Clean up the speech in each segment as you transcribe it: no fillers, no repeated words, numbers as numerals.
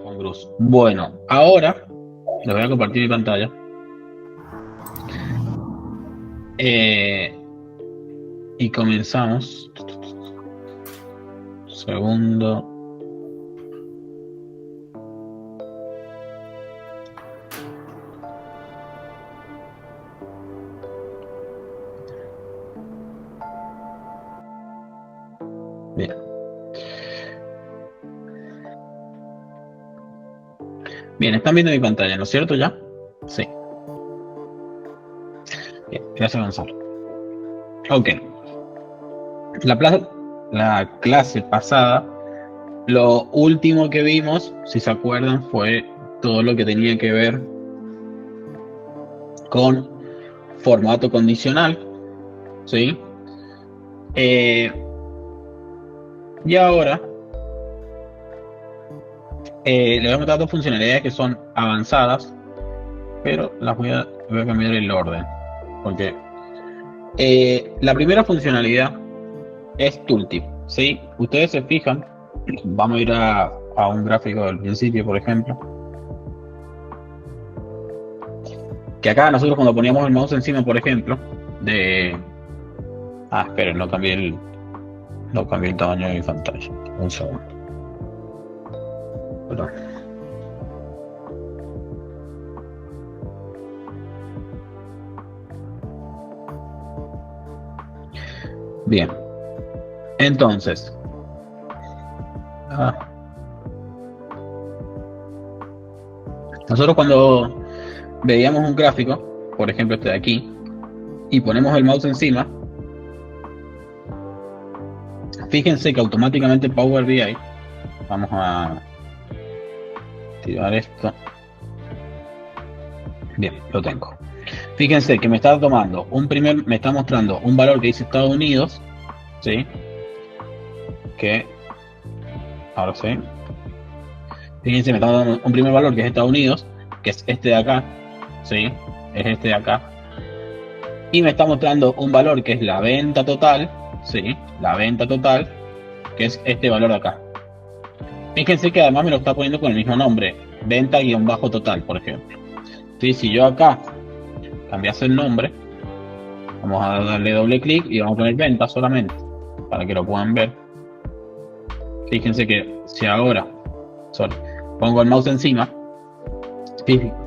Con Cruz. Bueno, ahora les voy a compartir mi pantalla. Y comenzamos. Segundo. Bien. Bien, están viendo mi pantalla, ¿no es cierto ya? Sí. Bien, gracias Gonzalo. Ok. La clase pasada, lo último que vimos, si se acuerdan, fue todo lo que tenía que ver con formato condicional, ¿sí? Y ahora le voy a mostrar dos funcionalidades que son avanzadas, pero las voy a cambiar el orden, porque la primera funcionalidad es Tooltip, ¿sí? Ustedes se fijan, vamos a ir a un gráfico del principio, por ejemplo, que acá nosotros cuando poníamos el mouse encima, por ejemplo, esperen, no cambié el tamaño de mi pantalla. Un segundo. Perdón. Bien. Entonces. Nosotros cuando veíamos un gráfico, por ejemplo este de aquí, y ponemos el mouse encima, fíjense que automáticamente Power BI, vamos a activar esto. Bien, lo tengo. Fíjense que me está mostrando un valor que dice Estados Unidos, ¿sí? Que ahora sí. Fíjense, me está dando un primer valor que es Estados Unidos, que es este de acá, ¿sí? Es este de acá. Y me está mostrando un valor que es la venta total, ¿sí? La venta total, que es este valor de acá. Fíjense que además me lo está poniendo con el mismo nombre, venta-total, por ejemplo. ¿Sí? Si yo acá cambiase el nombre, vamos a darle doble clic y vamos a poner venta solamente, para que lo puedan ver. Fíjense que si ahora pongo el mouse encima,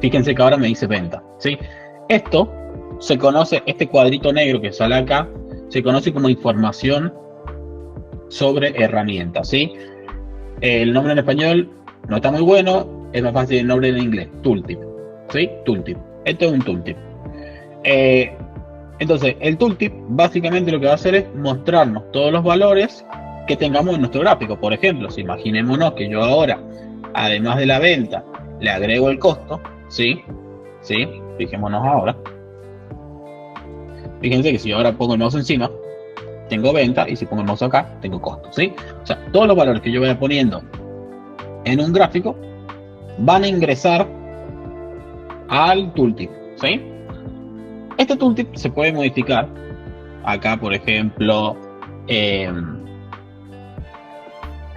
fíjense que ahora me dice venta, ¿sí? Esto se conoce, este cuadrito negro que sale acá, se conoce como información sobre herramientas, ¿sí? El nombre en español no está muy bueno, es más fácil el nombre en inglés, Tooltip, ¿sí? Tooltip. Esto es un Tooltip. Entonces, el Tooltip básicamente lo que va a hacer es mostrarnos todos los valores que tengamos en nuestro gráfico. Por ejemplo, si imaginémonos que yo ahora, además de la venta, le agrego el costo, ¿sí? ¿Sí? Fijémonos ahora. Fíjense que si yo ahora pongo el mouse encima, tengo venta, y si pongo el mouse acá, tengo costo, ¿sí? O sea, todos los valores que yo vaya poniendo en un gráfico van a ingresar al Tooltip, ¿sí? Este Tooltip se puede modificar. Acá, por ejemplo,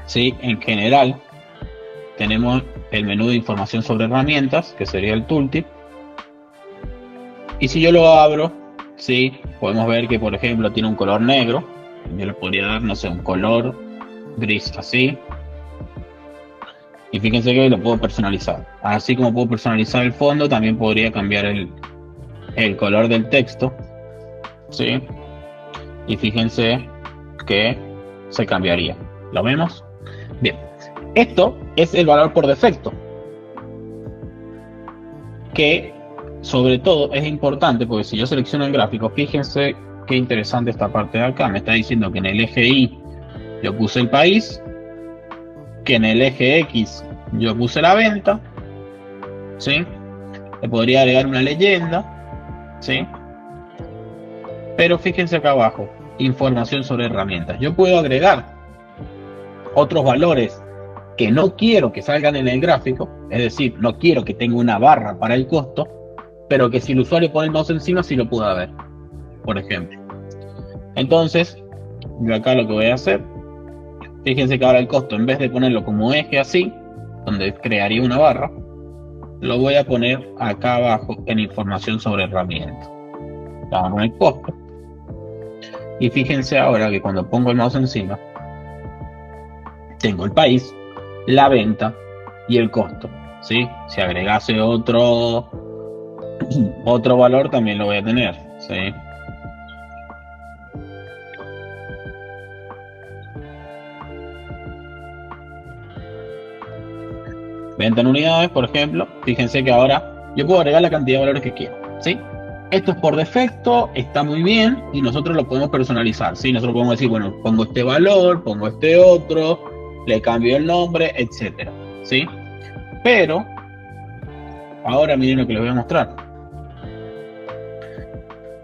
¿sí? En general, tenemos el menú de información sobre herramientas, que sería el Tooltip. Y si yo lo abro, ¿sí? Podemos ver que, por ejemplo, tiene un color negro. Yo le podría dar, no sé, un color gris así. Y fíjense que lo puedo personalizar. Así como puedo personalizar el fondo, también podría cambiar el color del texto, ¿sí? Y fíjense que se cambiaría. ¿Lo vemos? Bien. Esto es el valor por defecto, que sobre todo es importante porque si yo selecciono el gráfico, fíjense qué interesante esta parte de acá. Me está diciendo que en el eje Y yo puse el país, que en el eje X yo puse la venta, ¿sí? Le podría agregar una leyenda, ¿sí? Pero fíjense acá abajo, información sobre herramientas. Yo puedo agregar otros valores que no quiero que salgan en el gráfico, es decir, no quiero que tenga una barra para el costo, pero que si el usuario pone el mouse encima sí lo pueda ver, por ejemplo. Entonces, Yo acá lo que voy a hacer, fíjense que ahora el costo, en vez de ponerlo como eje así, donde crearía una barra, lo voy a poner acá abajo en información sobre herramienta. Vamos a poner costo. Y fíjense ahora que cuando pongo el mouse encima, tengo el país, la venta y el costo. ¿Sí? Si agregase otro valor también lo voy a tener. ¿Sí? Venta en unidades, por ejemplo. Fíjense que ahora yo puedo agregar la cantidad de valores que quiero. ¿Sí? Esto es por defecto, está muy bien y nosotros lo podemos personalizar. ¿Sí? Nosotros podemos decir, bueno, pongo este valor, pongo este otro, le cambio el nombre, etcétera. ¿Sí? Pero ahora miren lo que les voy a mostrar.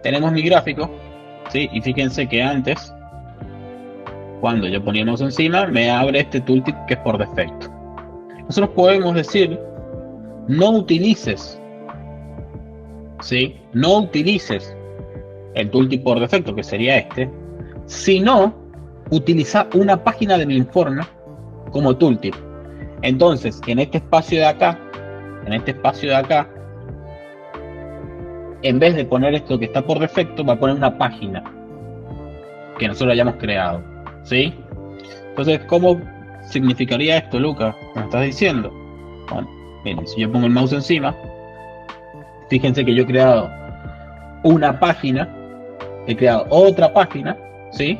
Tenemos mi gráfico, ¿sí? Y fíjense que antes, cuando yo ponía el mouse encima, me abre este tooltip que es por defecto. Nosotros podemos decir, no utilices, ¿sí? No utilices el tooltip por defecto, que sería este, sino utiliza una página de mi informe como tooltip. Entonces, en este espacio de acá, en vez de poner esto que está por defecto, va a poner una página que nosotros hayamos creado, ¿sí? Entonces, ¿cómo significaría esto, Lucas? ¿Me estás diciendo? Bueno, miren, si yo pongo el mouse encima, fíjense que yo he creado una página, he creado otra página, ¿sí?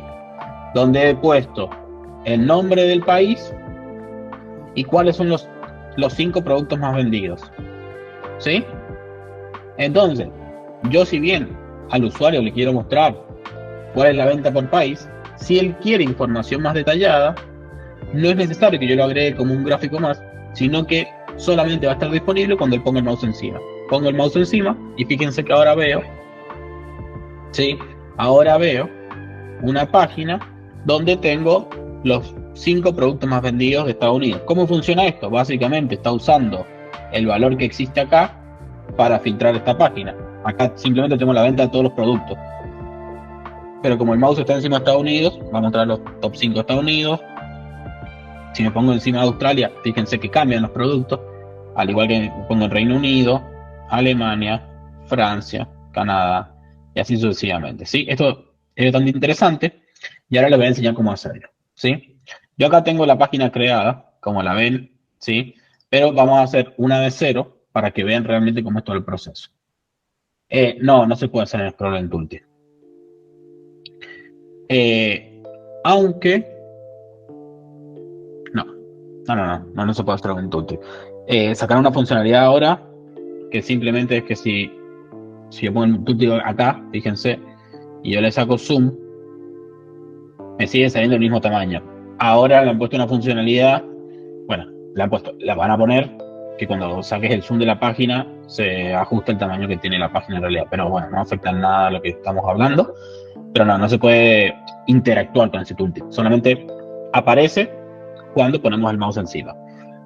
Donde he puesto el nombre del país y cuáles son los 5 productos más vendidos, ¿sí? Entonces, yo si bien al usuario le quiero mostrar cuál es la venta por país, si él quiere información más detallada, no es necesario que yo lo agregue como un gráfico más, sino que solamente va a estar disponible cuando él ponga el mouse encima. Pongo el mouse encima y fíjense que ahora veo, ¿sí? Ahora veo una página donde tengo los 5 productos más vendidos de Estados Unidos. ¿Cómo funciona esto? Básicamente está usando el valor que existe acá para filtrar esta página. Acá simplemente tengo la venta de todos los productos. Pero como el mouse está encima de Estados Unidos, va a mostrar los top 5 de Estados Unidos. Si me pongo encima de Australia, fíjense que cambian los productos. Al igual que me pongo en Reino Unido, Alemania, Francia, Canadá y así sucesivamente. ¿Sí? Esto es bastante interesante y ahora les voy a enseñar cómo hacerlo. ¿Sí? Yo acá tengo la página creada, como la ven, ¿sí? Pero vamos a hacer una de cero para que vean realmente cómo es todo el proceso. No se puede hacer en Scroll en Tooltip. Aunque no se puede hacer en Tooltip. Sacar una funcionalidad ahora que simplemente es que si yo pongo el Tooltip acá, fíjense, y yo le saco zoom, me sigue saliendo el mismo tamaño. Ahora le han puesto una funcionalidad, bueno, la van a poner que cuando saques el zoom de la página se ajusta el tamaño que tiene la página en realidad, pero bueno, no afecta en nada a lo que estamos hablando, pero no se puede interactuar con ese tooltip, solamente aparece cuando ponemos el mouse encima.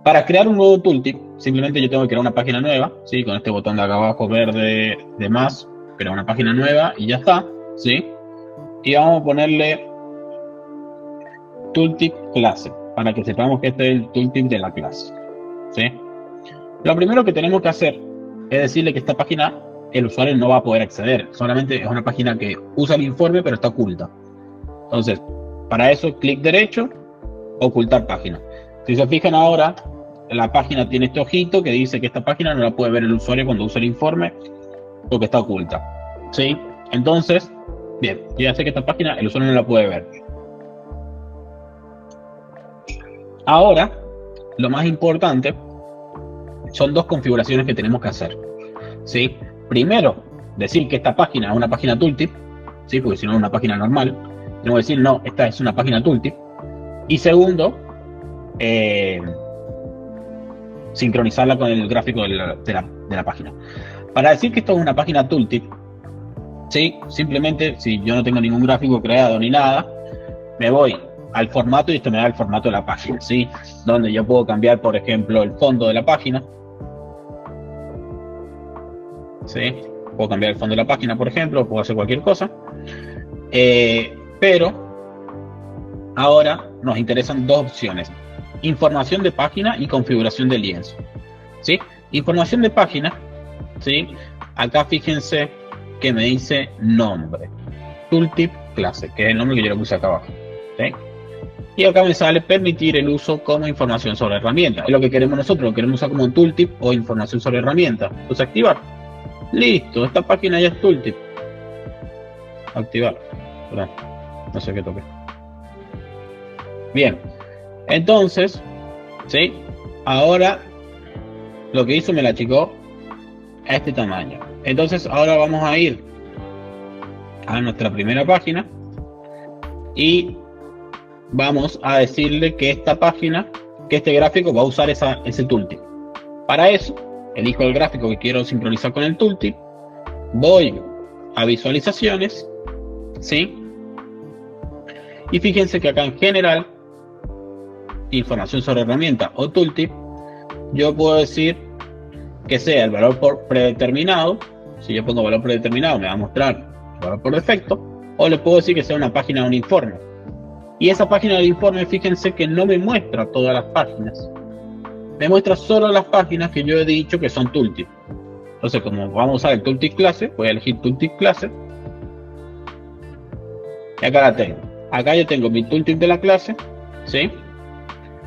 Para crear un nuevo tooltip, simplemente yo tengo que crear una página nueva, ¿sí? Con este botón de acá abajo verde de más, crear una página nueva y ya está, ¿sí? Y vamos a ponerle tooltip clase, para que sepamos que este es el tooltip de la clase, ¿sí? Lo primero que tenemos que hacer es decirle que esta página el usuario no va a poder acceder, solamente es una página que usa el informe pero está oculta. Entonces, para eso, clic derecho, ocultar página. Si se fijan ahora, la página tiene este ojito que dice que esta página no la puede ver el usuario cuando usa el informe porque está oculta, ¿sí? Entonces, bien, yo ya sé que esta página el usuario no la puede ver. Ahora, lo más importante son 2 configuraciones que tenemos que hacer, ¿sí? Primero, decir que esta página es una página tooltip, ¿sí? Porque si no es una página normal, tenemos que decir, no, esta es una página tooltip. Y segundo, sincronizarla con el gráfico de la página. Para decir que esto es una página tooltip, ¿sí? Simplemente, si yo no tengo ningún gráfico creado ni nada, me voy al formato y esto me da el formato de la página, ¿sí? Donde yo puedo cambiar, por ejemplo, el fondo de la página, ¿sí? Puedo cambiar el fondo de la página, por ejemplo, puedo hacer cualquier cosa, pero Ahora nos interesan dos opciones: información de página y configuración de lienzo. ¿Sí? Información de página, ¿sí? Acá fíjense que me dice nombre, tooltip clase, que es el nombre que yo le puse acá abajo. ¿Sí? Y acá me sale permitir el uso como información sobre herramienta. Es lo que queremos nosotros, lo queremos usar como un tooltip o información sobre herramienta. Entonces activar. Listo, esta página ya es tooltip. Activar. Perdón, no sé qué toqué. Bien, entonces, ¿sí? Ahora lo que hizo me la achicó a este tamaño. Entonces ahora vamos a ir a nuestra primera página y vamos a decirle que esta página, que este gráfico va a usar ese tooltip. Para eso, elijo el gráfico que quiero sincronizar con el tooltip, voy a visualizaciones, ¿sí? Y fíjense que acá en general, información sobre herramienta o tooltip, yo puedo decir que sea el valor por predeterminado. Si yo pongo valor predeterminado me va a mostrar el valor por defecto, o le puedo decir que sea una página de un informe. Y esa página del informe, fíjense que no me muestra todas las páginas, me muestra solo las páginas que yo he dicho que son tooltip. Entonces, como vamos a usar el tooltip clase, voy a elegir tooltip clase y acá la tengo. Acá yo tengo mi tooltip de la clase, ¿sí?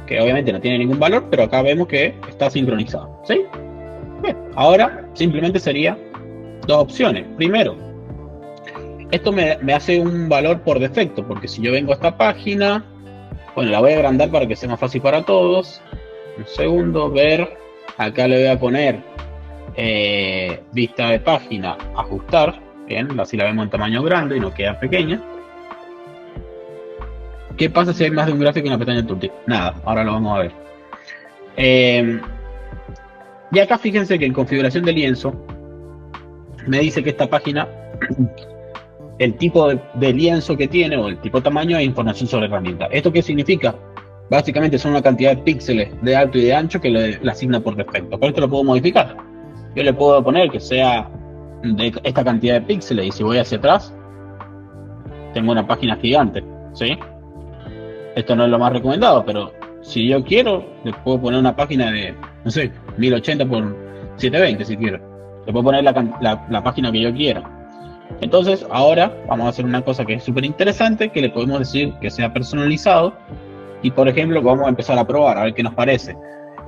Que obviamente no tiene ningún valor, pero acá vemos que está sincronizado, ¿sí? Bien, ahora simplemente sería dos opciones. Primero, esto me hace un valor por defecto, porque si yo vengo a esta página, bueno, la voy a agrandar para que sea más fácil para todos. Un segundo, ver, acá le voy a poner vista de página, ajustar, bien, así la vemos en tamaño grande y no queda pequeña. ¿Qué pasa si hay más de un gráfico en la pestaña tooltip? Nada, ahora lo vamos a ver. Y acá fíjense que en configuración de lienzo me dice que esta página, el tipo de lienzo que tiene o el tipo de tamaño es información sobre herramienta. ¿Esto qué significa? Básicamente son una cantidad de píxeles de alto y de ancho que le asigna por defecto. Pero esto lo puedo modificar. Yo le puedo poner que sea de esta cantidad de píxeles, y si voy hacia atrás tengo una página gigante, ¿sí? Esto no es lo más recomendado, pero si yo quiero, le puedo poner una página de, no sé, 1080 por 720 si quiero. Le puedo poner la página que yo quiera. Entonces ahora vamos a hacer una cosa que es súper interesante, que le podemos decir que sea personalizado. Y por ejemplo, vamos a empezar a probar, a ver qué nos parece.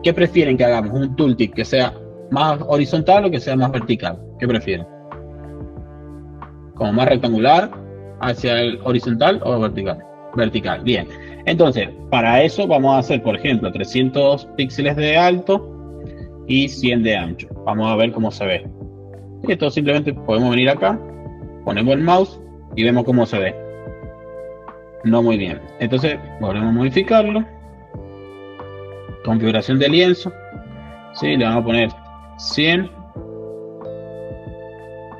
¿Qué prefieren que hagamos? ¿Un tooltip que sea más horizontal o que sea más vertical? ¿Qué prefieren? ¿Como más rectangular hacia el horizontal o vertical? Vertical, bien. Entonces, para eso vamos a hacer, por ejemplo, 300 píxeles de alto y 100 de ancho. Vamos a ver cómo se ve. Y esto simplemente podemos venir acá, ponemos el mouse y vemos cómo se ve. No muy bien. Entonces, volvemos a modificarlo. Configuración de lienzo. Sí, le vamos a poner 100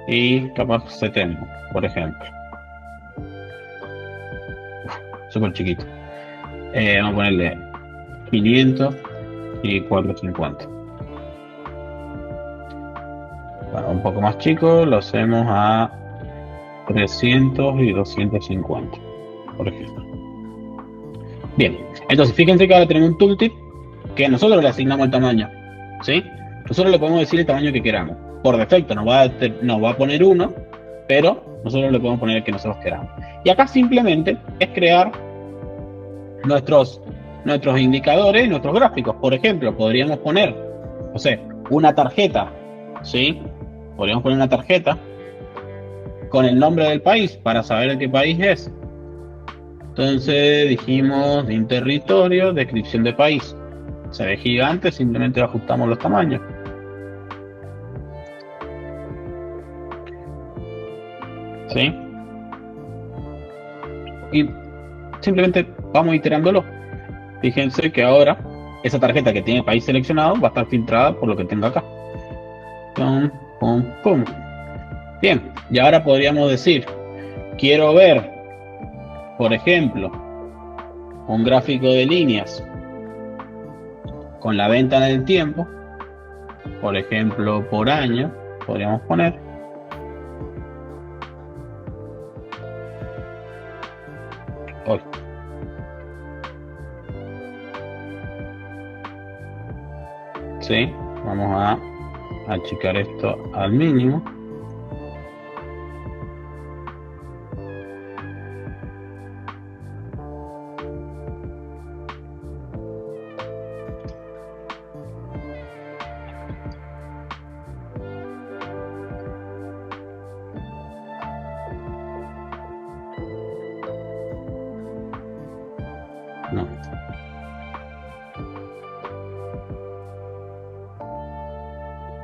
y capaz 70, por ejemplo. Súper chiquito. Vamos a ponerle 500 y 450. Bueno, un poco más chico, lo hacemos a 300 y 250, por ejemplo. Bien, entonces fíjense que ahora tenemos un tooltip que nosotros le asignamos el tamaño, ¿sí? Nosotros le podemos decir el tamaño que queramos. Por defecto nos va a poner uno, pero nosotros le podemos poner el que nosotros queramos. Y acá simplemente es crear nuestros indicadores y nuestros gráficos. Por ejemplo, podríamos poner, no sé, una tarjeta, ¿sí? Podríamos poner una tarjeta con el nombre del país para saber de qué país es. Entonces dijimos de un territorio, descripción de país. Se ve gigante, simplemente ajustamos los tamaños. ¿Sí? Y simplemente vamos iterándolo. Fíjense que ahora esa tarjeta que tiene país seleccionado va a estar filtrada por lo que tengo acá. Pum, pum, pum. Bien, y ahora podríamos decir, quiero ver, por ejemplo, un gráfico de líneas con la venta en el tiempo, por ejemplo, por año, podríamos poner. Hoy. ¿sí? Vamos a achicar esto al mínimo. No.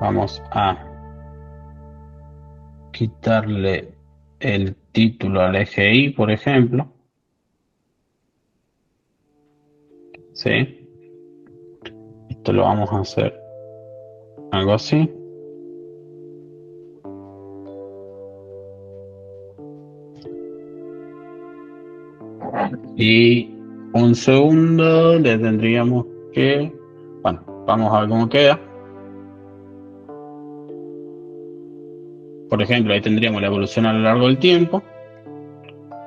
Vamos a quitarle el título al eje Y, por ejemplo. ¿Sí? Esto lo vamos a hacer algo así. Y un segundo le tendríamos que... Bueno, vamos a ver cómo queda. Por ejemplo, ahí tendríamos la evolución a lo largo del tiempo.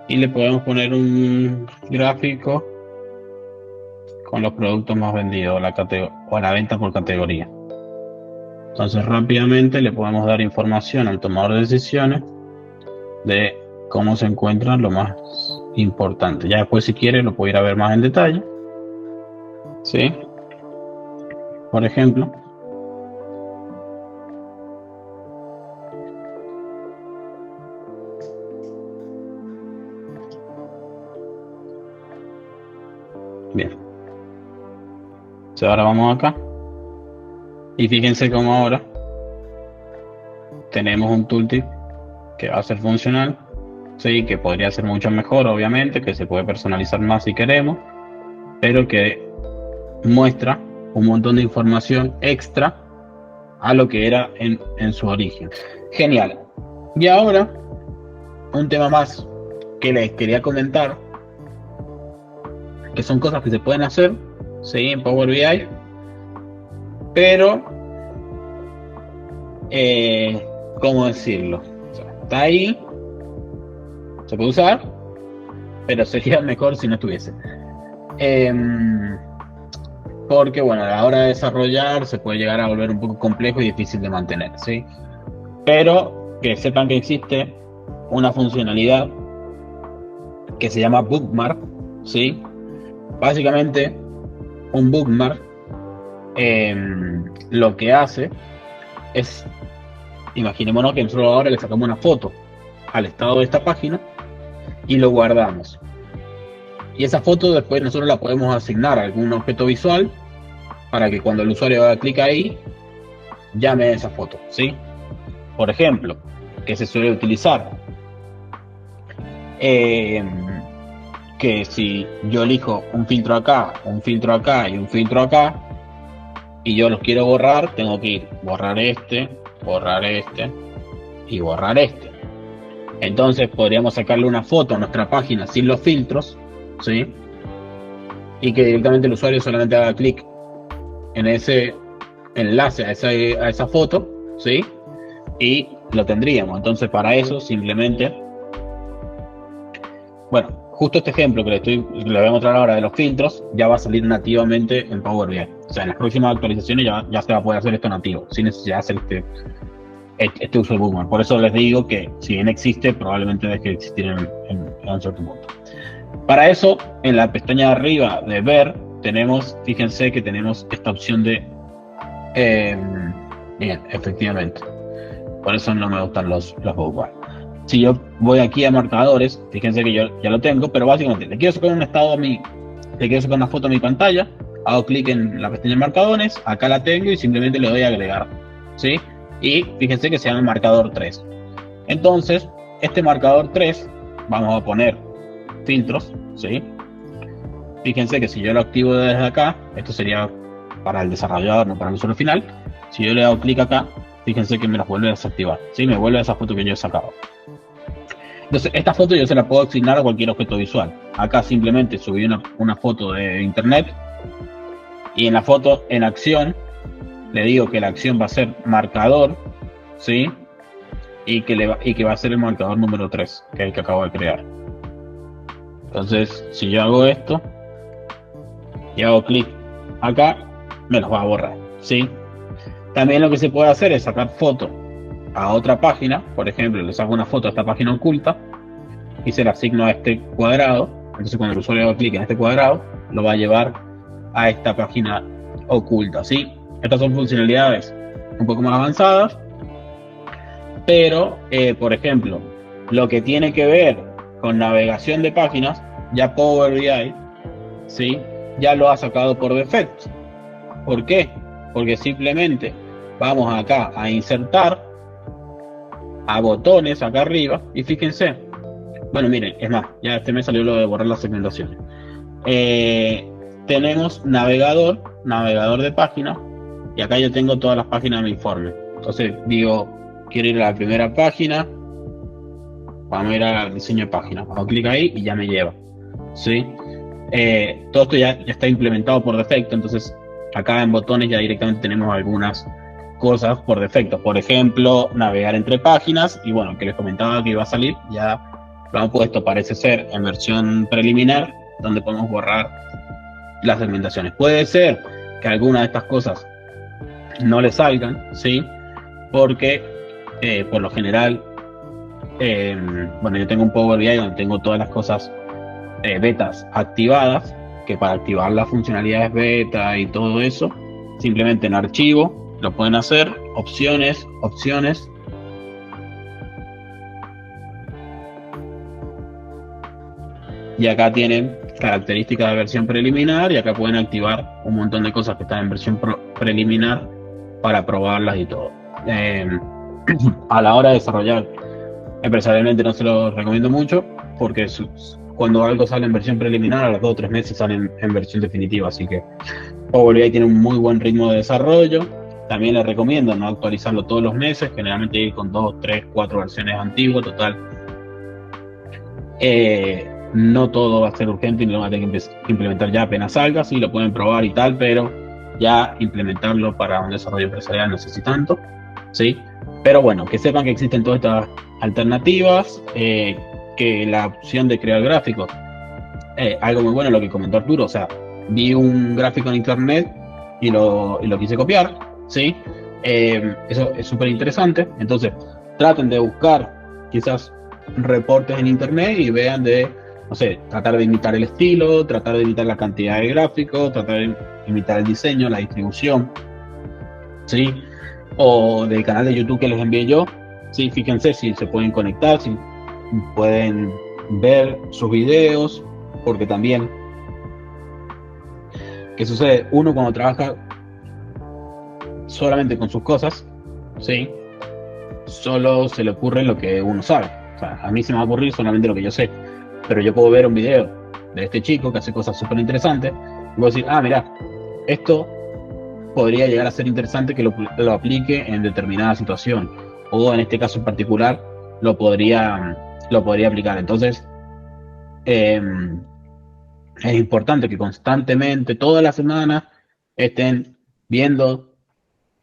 Y le podemos poner un gráfico con los productos más vendidos o la venta por categoría. Entonces rápidamente le podemos dar información al tomador de decisiones de cómo se encuentran lo más importante. Ya después, si quiere, lo puede ir a ver más en detalle. ¿Sí? Por ejemplo, bien. Entonces ahora vamos acá. Y fíjense cómo ahora tenemos un tooltip que va a ser funcional. Sí, que podría ser mucho mejor, obviamente, que se puede personalizar más si queremos, pero que muestra un montón de información extra a lo que era en su origen. Genial. Y ahora, un tema más que les quería comentar, que son cosas que se pueden hacer, ¿sí? En Power BI, pero, ¿cómo decirlo? O sea, está ahí, se puede usar, pero sería mejor si no estuviese. Porque, bueno, a la hora de desarrollar se puede llegar a volver un poco complejo y difícil de mantener, ¿sí? Pero que sepan que existe una funcionalidad que se llama bookmark, ¿sí? Básicamente, un bookmark lo que hace es, imaginémonos que nosotros ahora le sacamos una foto al estado de esta página y lo guardamos. Y esa foto después nosotros la podemos asignar a algún objeto visual para que cuando el usuario haga clic ahí, llame a esa foto, ¿sí? Por ejemplo, que se suele utilizar, que si yo elijo un filtro acá y un filtro acá, y yo los quiero borrar, tengo que ir borrar este y borrar este. Entonces podríamos sacarle una foto a nuestra página sin los filtros, ¿sí? Y que directamente el usuario solamente haga clic en ese enlace a esa foto, ¿sí? Y lo tendríamos. Entonces, para eso simplemente, bueno, justo este ejemplo que le voy a mostrar ahora de los filtros ya va a salir nativamente en Power BI. O sea, en las próximas actualizaciones ya se va a poder hacer esto nativo, sin necesidad de hacer este uso de bookmark. Por eso les digo que si bien existe, probablemente deje de existir en un cierto punto. Para eso, en la pestaña de arriba de ver, fíjense que tenemos esta opción de bien, efectivamente. Por eso no me gustan los bookmarks. Si yo voy aquí a marcadores, fíjense que yo ya lo tengo, pero básicamente le quiero sacar una foto a mi pantalla, hago clic en la pestaña de marcadores, acá la tengo y simplemente le doy a agregar, ¿sí? Y fíjense que se llama marcador 3. Entonces, este marcador 3, vamos a poner filtros, ¿sí? Fíjense que si yo lo activo desde acá, esto sería para el desarrollador, no para el usuario final. Si yo le hago clic acá, fíjense que me las vuelve a desactivar, ¿sí? Me vuelve a esa foto que yo he sacado. Entonces, esta foto yo se la puedo asignar a cualquier objeto visual. Acá simplemente subí una foto de internet y en la foto en acción le digo que la acción va a ser marcador, ¿sí? Y que va a ser el marcador número 3, que es el que acabo de crear. Entonces, si yo hago esto y hago clic acá, me los va a borrar, ¿sí? También lo que se puede hacer es sacar foto a otra página, por ejemplo, le saco una foto a esta página oculta y se la asigno a este cuadrado. Entonces cuando el usuario haga clic en este cuadrado, lo va a llevar a esta página oculta, ¿sí? Estas son funcionalidades un poco más avanzadas, pero, por ejemplo, lo que tiene que ver con navegación de páginas, ya Power BI, ¿sí? Ya lo ha sacado por defecto. ¿Por qué? Porque simplemente vamos acá a insertar a botones acá arriba y fíjense. Bueno, miren, es más, ya este me salió lo de borrar las segmentaciones. Tenemos navegador de páginas, y acá yo tengo todas las páginas de mi informe. Entonces digo, quiero ir a la primera página, vamos a ir al diseño de páginas, hago clic ahí y ya me lleva, ¿sí? Todo esto ya está implementado por defecto, entonces acá en botones ya directamente tenemos algunas cosas por defecto. Por ejemplo, navegar entre páginas, y bueno, que les comentaba que iba a salir, ya lo han puesto, parece ser, en versión preliminar, donde podemos borrar las segmentaciones. Puede ser que alguna de estas cosas no le salgan, ¿sí? Porque por lo general, bueno, yo tengo un Power BI donde tengo todas las cosas betas activadas, que para activar las funcionalidades beta y todo eso, simplemente en archivo lo pueden hacer, opciones, y acá tienen características de versión preliminar, y acá pueden activar un montón de cosas que están en versión preliminar para probarlas y todo. A la hora de desarrollar empresarialmente no se lo recomiendo mucho, porque cuando algo sale en versión preliminar, a los 2 o 3 meses sale en versión definitiva, así que Power BI tiene un muy buen ritmo de desarrollo. También les recomiendo no actualizarlo todos los meses, generalmente ir con 2, 3, 4 versiones antiguas, total. No todo va a ser urgente y lo van a tener que implementar ya apenas salga, sí lo pueden probar y tal, pero ya implementarlo para un desarrollo empresarial no sé si tanto, ¿sí? Pero bueno, que sepan que existen todas estas alternativas, que la opción de crear gráficos, algo muy bueno lo que comentó Arturo, o sea, vi un gráfico en internet y lo quise copiar, ¿sí? Eso es súper interesante, entonces traten de buscar quizás reportes en internet y vean no sé, tratar de imitar el estilo, tratar de imitar la cantidad de gráficos, tratar de imitar el diseño, la distribución, ¿sí? O del canal de YouTube que les envié yo, ¿sí? Fíjense si se pueden conectar, si pueden ver sus videos, porque también, ¿qué sucede? Uno cuando trabaja solamente con sus cosas, ¿sí? Solo se le ocurre lo que uno sabe. O sea, a mí se me va a ocurrir solamente lo que yo sé, pero yo puedo ver un video de este chico que hace cosas súper interesantes y puedo decir, mira, esto podría llegar a ser interesante que lo aplique en determinada situación, o en este caso en particular lo podría aplicar. Entonces es importante que constantemente, todas las semanas, estén viendo,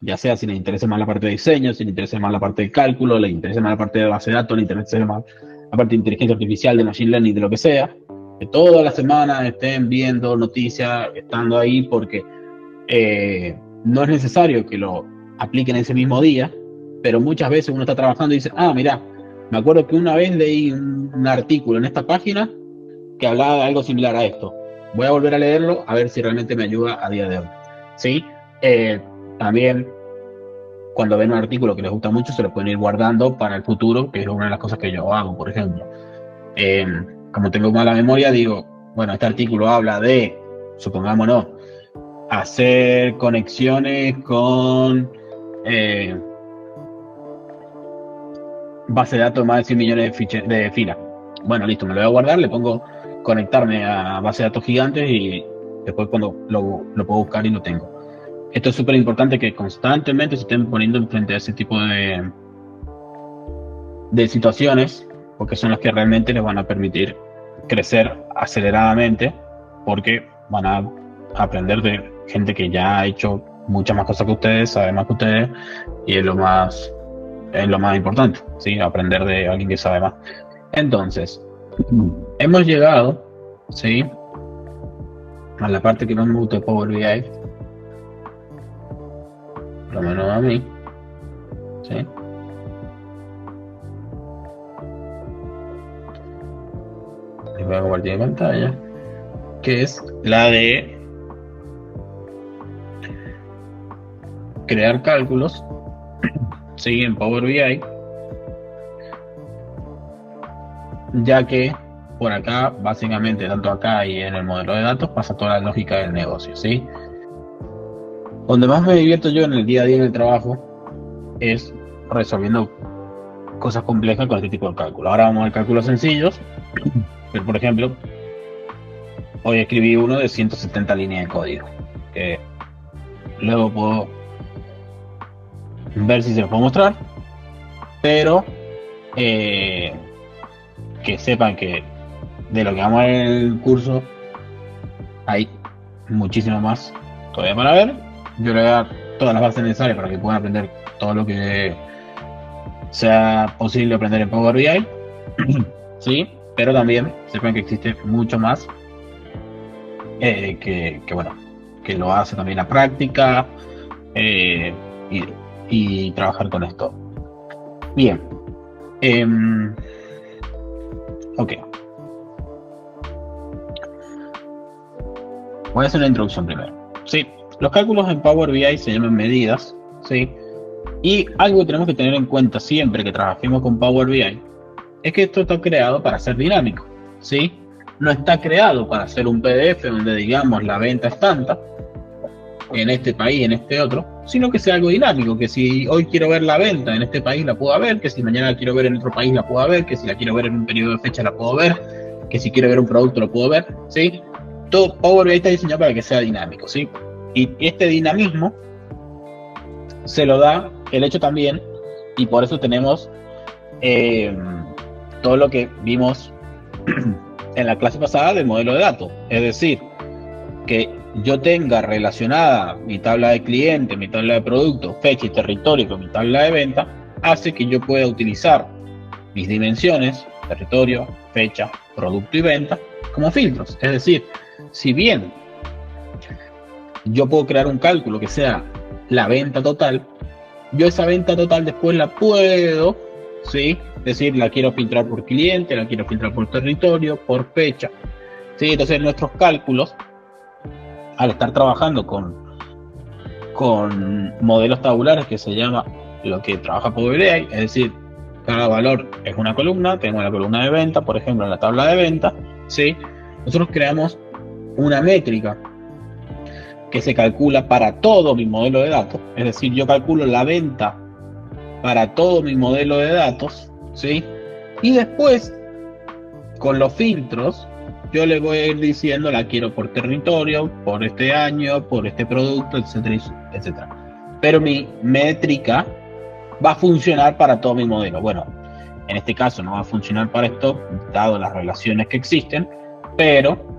ya sea si les interesa más la parte de diseño, si les interesa más la parte de cálculo, les interesa más la parte de base de datos, les interesa más la parte de inteligencia artificial, de machine learning, de lo que sea, que todas las semanas estén viendo noticias, estando ahí, porque no es necesario que lo apliquen ese mismo día, pero muchas veces uno está trabajando y dice, mira, me acuerdo que una vez leí un artículo en esta página que hablaba de algo similar a esto. Voy a volver a leerlo a ver si realmente me ayuda a día de hoy. ¿Sí? También cuando ven un artículo que les gusta mucho, se lo pueden ir guardando para el futuro, que es una de las cosas que yo hago, por ejemplo. Como tengo mala memoria, digo, bueno, este artículo habla de, supongámonos, hacer conexiones con base de datos de más de 100 millones de filas. Bueno, listo, me lo voy a guardar, le pongo conectarme a base de datos gigantes y después cuando lo puedo buscar y lo tengo. Esto es súper importante, que constantemente se estén poniendo frente a ese tipo de situaciones, porque son las que realmente les van a permitir crecer aceleradamente, porque van a aprender de gente que ya ha hecho muchas más cosas que ustedes, sabe más que ustedes, y es lo más importante, ¿sí? Aprender de alguien que sabe más. Entonces, hemos llegado, ¿sí?, a la parte que más me gusta de Power BI, lo menos a mí, ¿sí? Les voy a compartir mi pantalla, que es la de crear cálculos, ¿sí? En Power BI, ya que por acá, básicamente, tanto acá y en el modelo de datos, pasa toda la lógica del negocio, ¿sí? Donde más me divierto yo en el día a día en el trabajo es resolviendo cosas complejas con este tipo de cálculos. Ahora vamos a ver cálculos sencillos, pero por ejemplo, hoy escribí uno de 170 líneas de código, que luego puedo ver si se los puedo mostrar, pero que sepan que de lo que vamos a ver en el curso hay muchísimo más todavía para ver. Yo le voy a dar todas las bases necesarias para que puedan aprender todo lo que sea posible aprender en Power BI, sí, pero también sepan que existe mucho más que bueno, que lo hace también la práctica y trabajar con esto. Bien, ok. Voy a hacer una introducción primero. Sí, los cálculos en Power BI se llaman medidas, ¿sí? Y algo que tenemos que tener en cuenta siempre que trabajemos con Power BI es que esto está creado para ser dinámico, ¿sí? No está creado para hacer un PDF donde digamos la venta es tanta, en este país, en este otro, sino que sea algo dinámico, que si hoy quiero ver la venta en este país la pueda ver, que si mañana la quiero ver en otro país la pueda ver, que si la quiero ver en un periodo de fecha la puedo ver, que si quiero ver un producto lo puedo ver, ¿sí? Todo Power BI está diseñado para que sea dinámico, ¿sí? Y este dinamismo se lo da el hecho también, y por eso tenemos todo lo que vimos en la clase pasada del modelo de datos. Es decir, que yo tenga relacionada mi tabla de cliente, mi tabla de producto, fecha y territorio con mi tabla de venta, hace que yo pueda utilizar mis dimensiones, territorio, fecha, producto y venta, como filtros. Es decir, si bien yo puedo crear un cálculo que sea la venta total, yo esa venta total después la puedo, ¿sí? Es decir, la quiero filtrar por cliente, la quiero filtrar por territorio, por fecha, ¿sí? Entonces nuestros cálculos, al estar trabajando con modelos tabulares, que se llama lo que trabaja Power BI, es decir, cada valor es una columna, tengo la columna de venta, por ejemplo, en la tabla de venta, ¿sí? Nosotros creamos una métrica que se calcula para todo mi modelo de datos, es decir, yo calculo la venta para todo mi modelo de datos, ¿sí? Y después, con los filtros, yo le voy a ir diciendo la quiero por territorio, por este año, por este producto, etcétera, etcétera. Pero mi métrica va a funcionar para todo mi modelo. Bueno, en este caso no va a funcionar para esto, dado las relaciones que existen, pero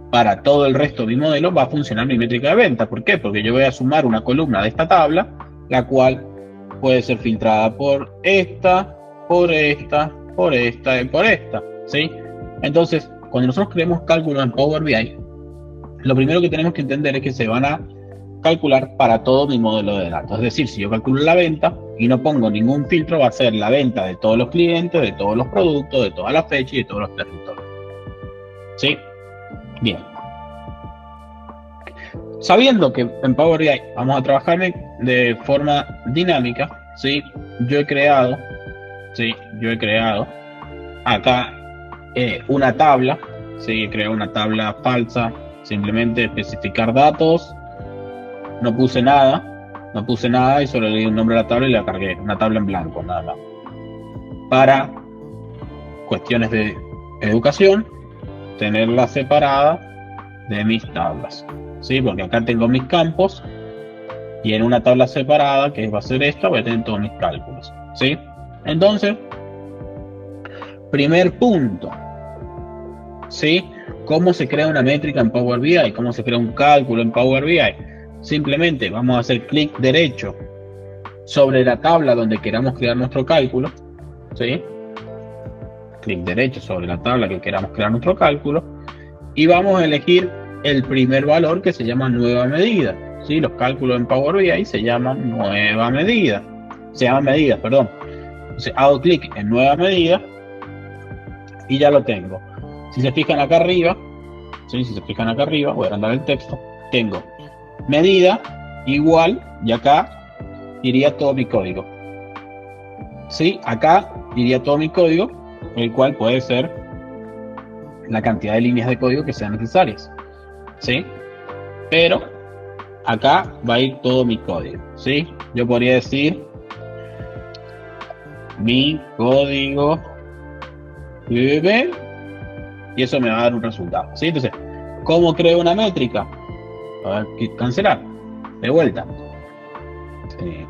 para todo el resto de mi modelo va a funcionar mi métrica de venta. ¿Por qué? Porque yo voy a sumar una columna de esta tabla, la cual puede ser filtrada por esta, por esta, por esta y por esta, ¿sí? Entonces, cuando nosotros creemos cálculos en Power BI, lo primero que tenemos que entender es que se van a calcular para todo mi modelo de datos. Es decir, si yo calculo la venta y no pongo ningún filtro, va a ser la venta de todos los clientes, de todos los productos, de todas las fechas y de todos los territorios. ¿Sí? Bien. Sabiendo que en Power BI vamos a trabajar de forma dinámica, ¿sí? Yo he creado acá una tabla, ¿sí? He creado una tabla falsa, simplemente especificar datos, no puse nada y solo le di un nombre a la tabla y la cargué, una tabla en blanco, nada más. Para cuestiones de educación, tenerla separada de mis tablas, ¿sí? Porque acá tengo mis campos y en una tabla separada, que va a ser esta, voy a tener todos mis cálculos, ¿sí? Entonces, primer punto, ¿sí? ¿Cómo se crea una métrica en Power BI? ¿Cómo se crea un cálculo en Power BI? Simplemente vamos a hacer clic derecho sobre la tabla donde queramos crear nuestro cálculo, ¿sí? Clic derecho sobre la tabla que queramos crear nuestro cálculo y vamos a elegir el primer valor que se llama nueva medida. ¿sí? Los cálculos en Power BI se llaman nueva medida. Se llaman medidas, perdón. Entonces hago clic en nueva medida y ya lo tengo. Si se fijan acá arriba, ¿sí? Si se fijan acá arriba, voy a agrandar el texto. Tengo medida igual, y acá iría todo mi código. ¿Sí? Acá iría todo mi código, el cual puede ser la cantidad de líneas de código que sean necesarias. ¿Sí? Pero acá va a ir todo mi código. ¿Sí? Yo podría decir mi código y eso me va a dar un resultado. ¿Sí? Entonces, ¿cómo creo una métrica? A ver, cancelar. De vuelta. Sí.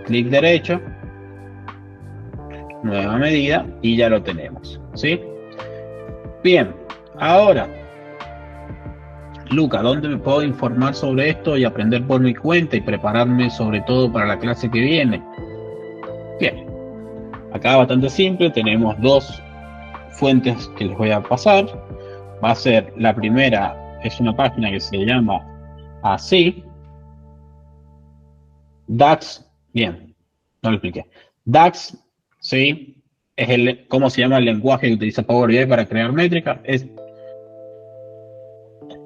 Clic derecho. Nueva medida y ya lo tenemos. ¿Sí? Bien. Ahora, Luca, ¿dónde me puedo informar sobre esto y aprender por mi cuenta y prepararme sobre todo para la clase que viene? Bien. Acá bastante simple. Tenemos dos fuentes que les voy a pasar. Va a ser la primera, es una página que se llama así, DAX. Bien, no lo expliqué. DAX, sí, es cómo se llama el lenguaje que utiliza Power BI para crear métricas.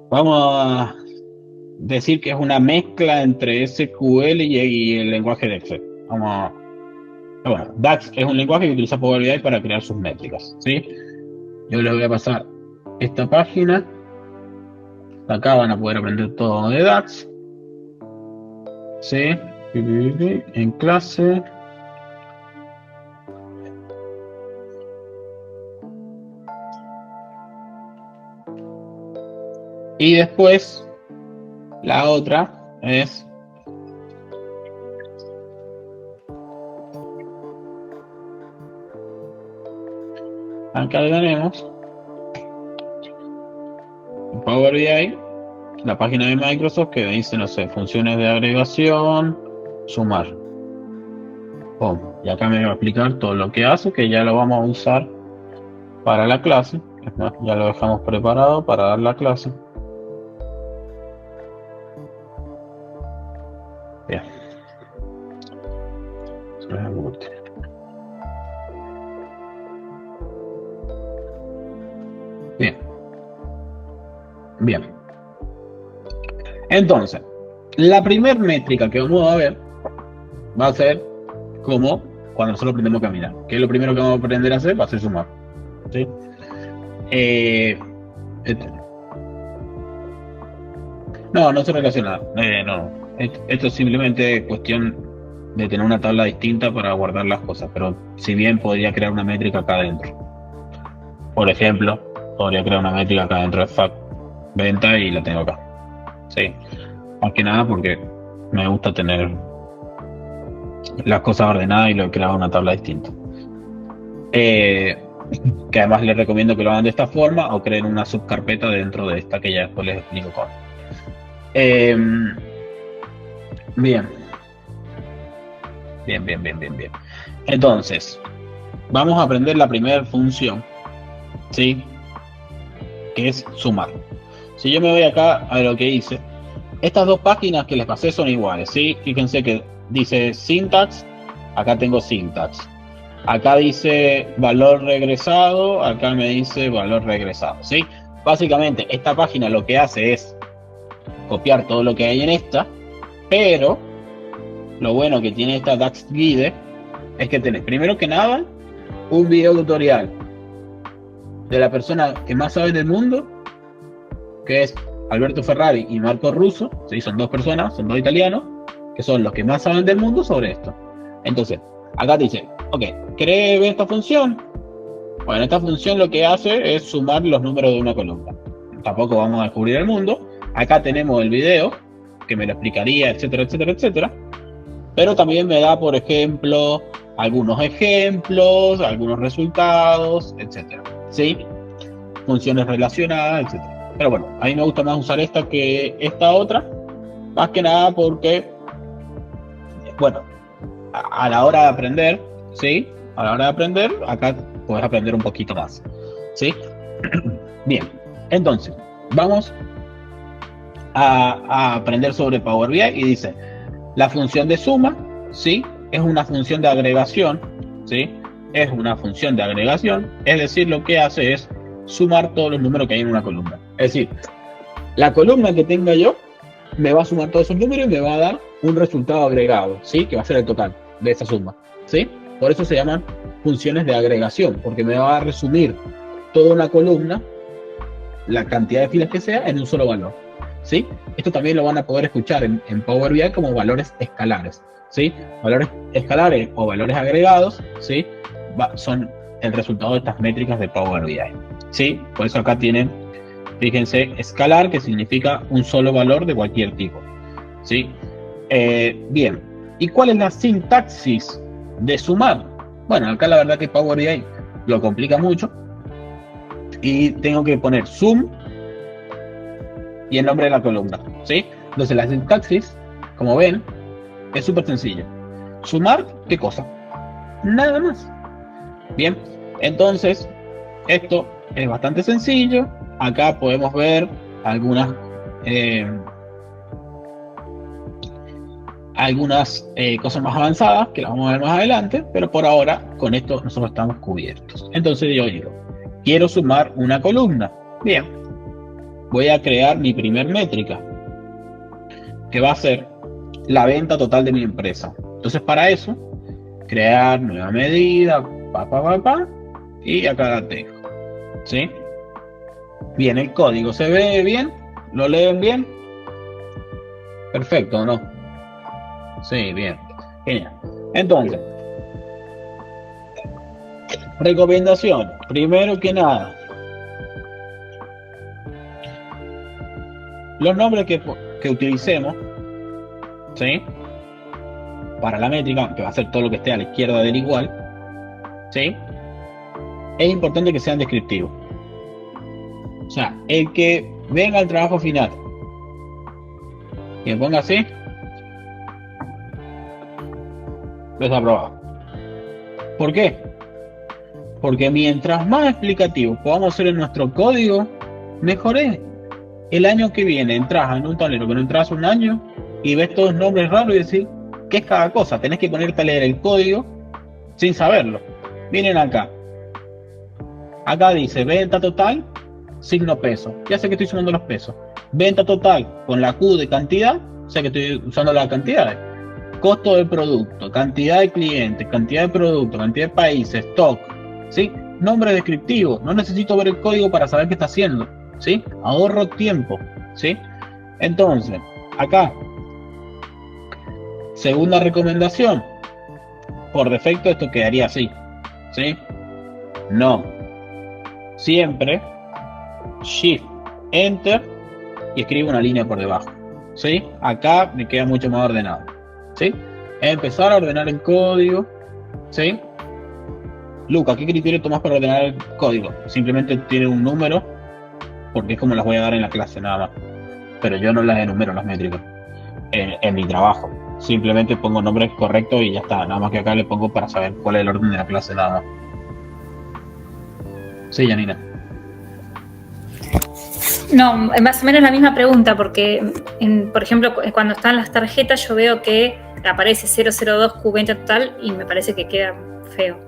Vamos a decir que es una mezcla entre SQL y el lenguaje de Excel. Bueno, DAX es un lenguaje que utiliza Power BI para crear sus métricas, ¿sí? Yo les voy a pasar esta página. Acá van a poder aprender todo de DAX. ¿Sí? En clase. Y después, la otra es acá tenemos Power BI, la página de Microsoft que dice, no sé, funciones de agregación, sumar. Y acá me va a explicar todo lo que hace, que ya lo vamos a usar para la clase. Ya lo dejamos preparado para dar la clase. Bien. Bien. Bien. Entonces, la primera métrica que vamos a ver va a ser como cuando nosotros aprendemos a caminar. Que es lo primero que vamos a aprender a hacer? Va a ser sumar. ¿Sí? No se relaciona. No. Esto es simplemente cuestión de tener una tabla distinta para guardar las cosas. Pero si bien podría crear una métrica acá adentro. Por ejemplo, podría crear una métrica acá dentro de FAC venta y la tengo acá. Sí. Más que nada porque me gusta tener las cosas ordenadas y lo he creado en una tabla distinta. Que además les recomiendo que lo hagan de esta forma o creen una subcarpeta dentro de esta que ya después les explico cómo. Bien. Entonces, vamos a aprender la primera función, ¿sí? Que es sumar. Si yo me voy acá a lo que hice, estas dos páginas que les pasé son iguales, ¿sí? Fíjense que dice syntax, acá tengo syntax. Acá dice valor regresado, acá me dice valor regresado, ¿sí? Básicamente, esta página lo que hace es copiar todo lo que hay en esta, pero lo bueno que tiene esta DAX Guide es que tenés, primero que nada, un video tutorial de la persona que más sabe del mundo, que es Alberto Ferrari y Marco Russo, ¿sí? Son dos personas, son dos italianos, que son los que más saben del mundo sobre esto. Entonces, acá dice, ok, ¿querés ver esta función? Bueno, esta función lo que hace es sumar los números de una columna. Tampoco vamos a descubrir el mundo. Acá tenemos el video, que me lo explicaría, etcétera, etcétera, etcétera. Pero también me da, por ejemplo, algunos ejemplos, algunos resultados, etcétera. ¿Sí? Funciones relacionadas, etcétera. Pero bueno, a mí me gusta más usar esta que esta otra. Más que nada porque, bueno, a la hora de aprender, ¿sí? A la hora de aprender, acá puedes aprender un poquito más, ¿sí? Bien, entonces, vamos a aprender sobre Power BI y dice, la función de suma, ¿sí? Es una función de agregación, ¿sí? Es una función de agregación, es decir, lo que hace es sumar todos los números que hay en una columna. Es decir, la columna que tenga yo me va a sumar todos esos números y me va a dar un resultado agregado, ¿sí? Que va a ser el total de esa suma, ¿sí? Por eso se llaman funciones de agregación, porque me va a resumir toda una columna, la cantidad de filas que sea, en un solo valor, ¿sí? Esto también lo van a poder escuchar en Power BI como valores escalares, ¿sí? Valores escalares o valores agregados, ¿sí? Son el resultado de estas métricas de Power BI, ¿sí? Por eso acá tienen, fíjense, escalar, que significa un solo valor de cualquier tipo, ¿sí? Bien, ¿y cuál es la sintaxis de sumar? Bueno, acá la verdad que Power BI lo complica mucho y tengo que poner sum y el nombre de la columna, ¿sí? Entonces la sintaxis, como ven, es súper sencilla. Sumar, ¿qué cosa? Nada más. Bien, entonces esto es bastante sencillo. Acá podemos ver algunas cosas más avanzadas que las vamos a ver más adelante, pero por ahora con esto nosotros estamos cubiertos. Entonces yo digo, quiero sumar una columna. Bien, voy a crear mi primer métrica, que va a ser la venta total de mi empresa. Entonces para eso, crear nueva medida, y acá la tengo, ¿sí? Bien, el código se ve bien, lo leen bien, perfecto, ¿no? Sí, bien, genial. Entonces, recomendación, primero que nada, los nombres que utilicemos, ¿sí? Para la métrica, que va a ser todo lo que esté a la izquierda del igual, ¿sí? Es importante que sean descriptivos. O sea, el que venga al trabajo final y me ponga así, desaprobado. ¿Por qué? Porque mientras más explicativo podamos hacer en nuestro código, mejor es. El año que viene entras en un tablero que no entras un año y ves todos nombres raros y decís, ¿qué es cada cosa? Tenés que ponerte a leer el código sin saberlo. Miren acá. Acá dice venta total, signo peso. Ya sé que estoy sumando los pesos. Venta total con la Q de cantidad, sé que estoy usando las cantidades. Costo del producto, cantidad de clientes, cantidad de producto, cantidad de países, stock, ¿sí? Nombre descriptivo. No necesito ver el código para saber qué está haciendo, ¿sí? Ahorro tiempo, ¿sí? Entonces, acá, segunda recomendación, por defecto esto quedaría así, ¿sí? No, siempre Shift, Enter y escribo una línea por debajo, ¿sí? Acá me queda mucho más ordenado, ¿sí? Empezar a ordenar el código, ¿sí? Luca, ¿qué criterio tomas para ordenar el código? Simplemente tiene un número, porque es como las voy a dar en la clase nada más, pero yo no las enumero las métricas en mi trabajo. Simplemente pongo nombres correctos y ya está. Nada más que acá le pongo para saber cuál es el orden de la clase nada más. Sí, Janina. No, más o menos la misma pregunta, porque, por ejemplo, cuando están las tarjetas yo veo que aparece 002Q20 total y me parece que queda feo.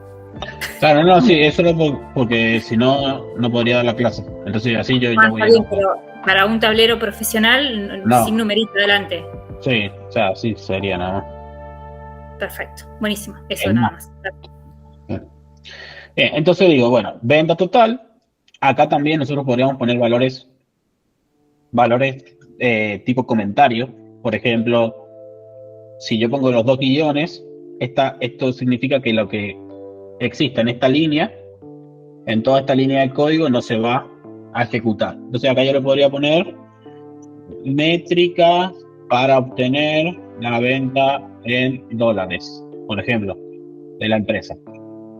Claro, no, sí, eso no porque si no, no podría dar la clase. Entonces así yo ya voy a... Bien, pero para un tablero profesional, no. Sin numerito adelante. Sí, o sea, sí, sería nada más. Perfecto, buenísimo, eso nada más. Entonces digo, bueno, venta total. Acá también nosotros podríamos poner valores tipo comentario. Por ejemplo, si yo pongo los 2 guiones, esto significa que lo que exista en esta línea, en toda esta línea de código, no se va a ejecutar. Entonces acá yo le podría poner métrica para obtener la venta en dólares, por ejemplo, de la empresa.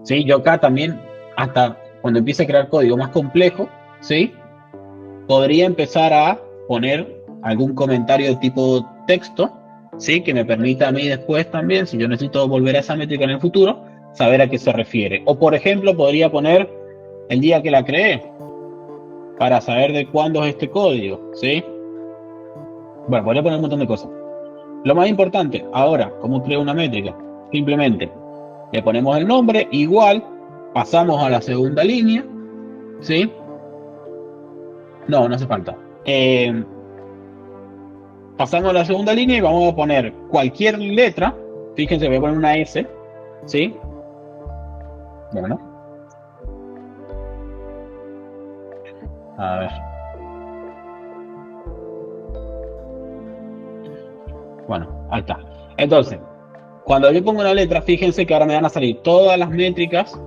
¿Sí? Yo acá también, hasta cuando empiece a crear código más complejo, ¿sí? Podría empezar a poner algún comentario de tipo texto, ¿sí? Que me permita a mí después también, si yo necesito volver a esa métrica en el futuro, saber a qué se refiere. O por ejemplo, podría poner el día que la creé, para saber de cuándo es este código, ¿sí? Bueno, podría poner un montón de cosas. Lo más importante, ahora, ¿cómo creo una métrica? Simplemente le ponemos el nombre, igual, pasamos a la segunda línea, ¿sí? No hace falta. Pasamos a la segunda línea y vamos a poner cualquier letra. Fíjense, voy a poner una S, ¿sí? Bueno. A ver. Bueno, ahí está. Entonces, cuando yo pongo una letra, fíjense que ahora me van a salir todas las métricas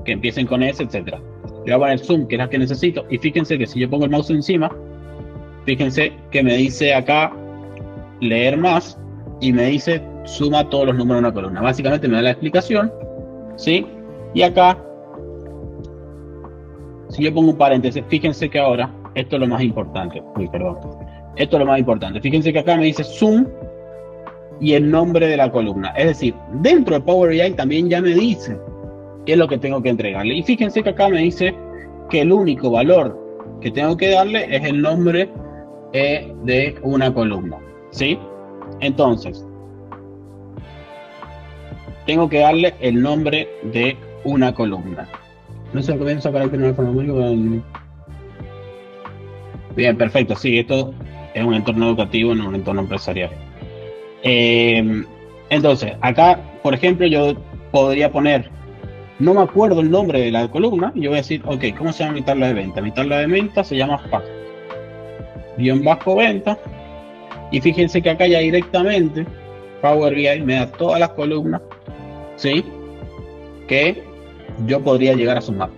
que empiecen con S, etcétera. Yo voy a poner zoom, que es la que necesito, y fíjense que si yo pongo el mouse encima, fíjense que me dice acá leer más y me dice suma todos los números de una columna. Básicamente me da la explicación, ¿sí? Y acá, si yo pongo un paréntesis, fíjense que ahora, esto es lo más importante. Uy, perdón. Esto es lo más importante. Fíjense que acá me dice zoom y el nombre de la columna. Es decir, dentro de Power BI también ya me dice qué es lo que tengo que entregarle. Y fíjense que acá me dice que el único valor que tengo que darle es el nombre de una columna, ¿sí? Entonces, tengo que darle el nombre de una columna. No se comienza para el primer alfanumérico. Bien, perfecto. Sí, esto es un entorno educativo, en un entorno empresarial. Entonces, acá, por ejemplo, yo podría poner, no me acuerdo el nombre de la columna, y yo voy a decir, ok, ¿cómo se llama mi tabla de venta? Mi tabla de venta se llama FAC, _venta, y fíjense que acá ya directamente Power BI me da todas las columnas, ¿sí? Que yo podría llegar a sumar.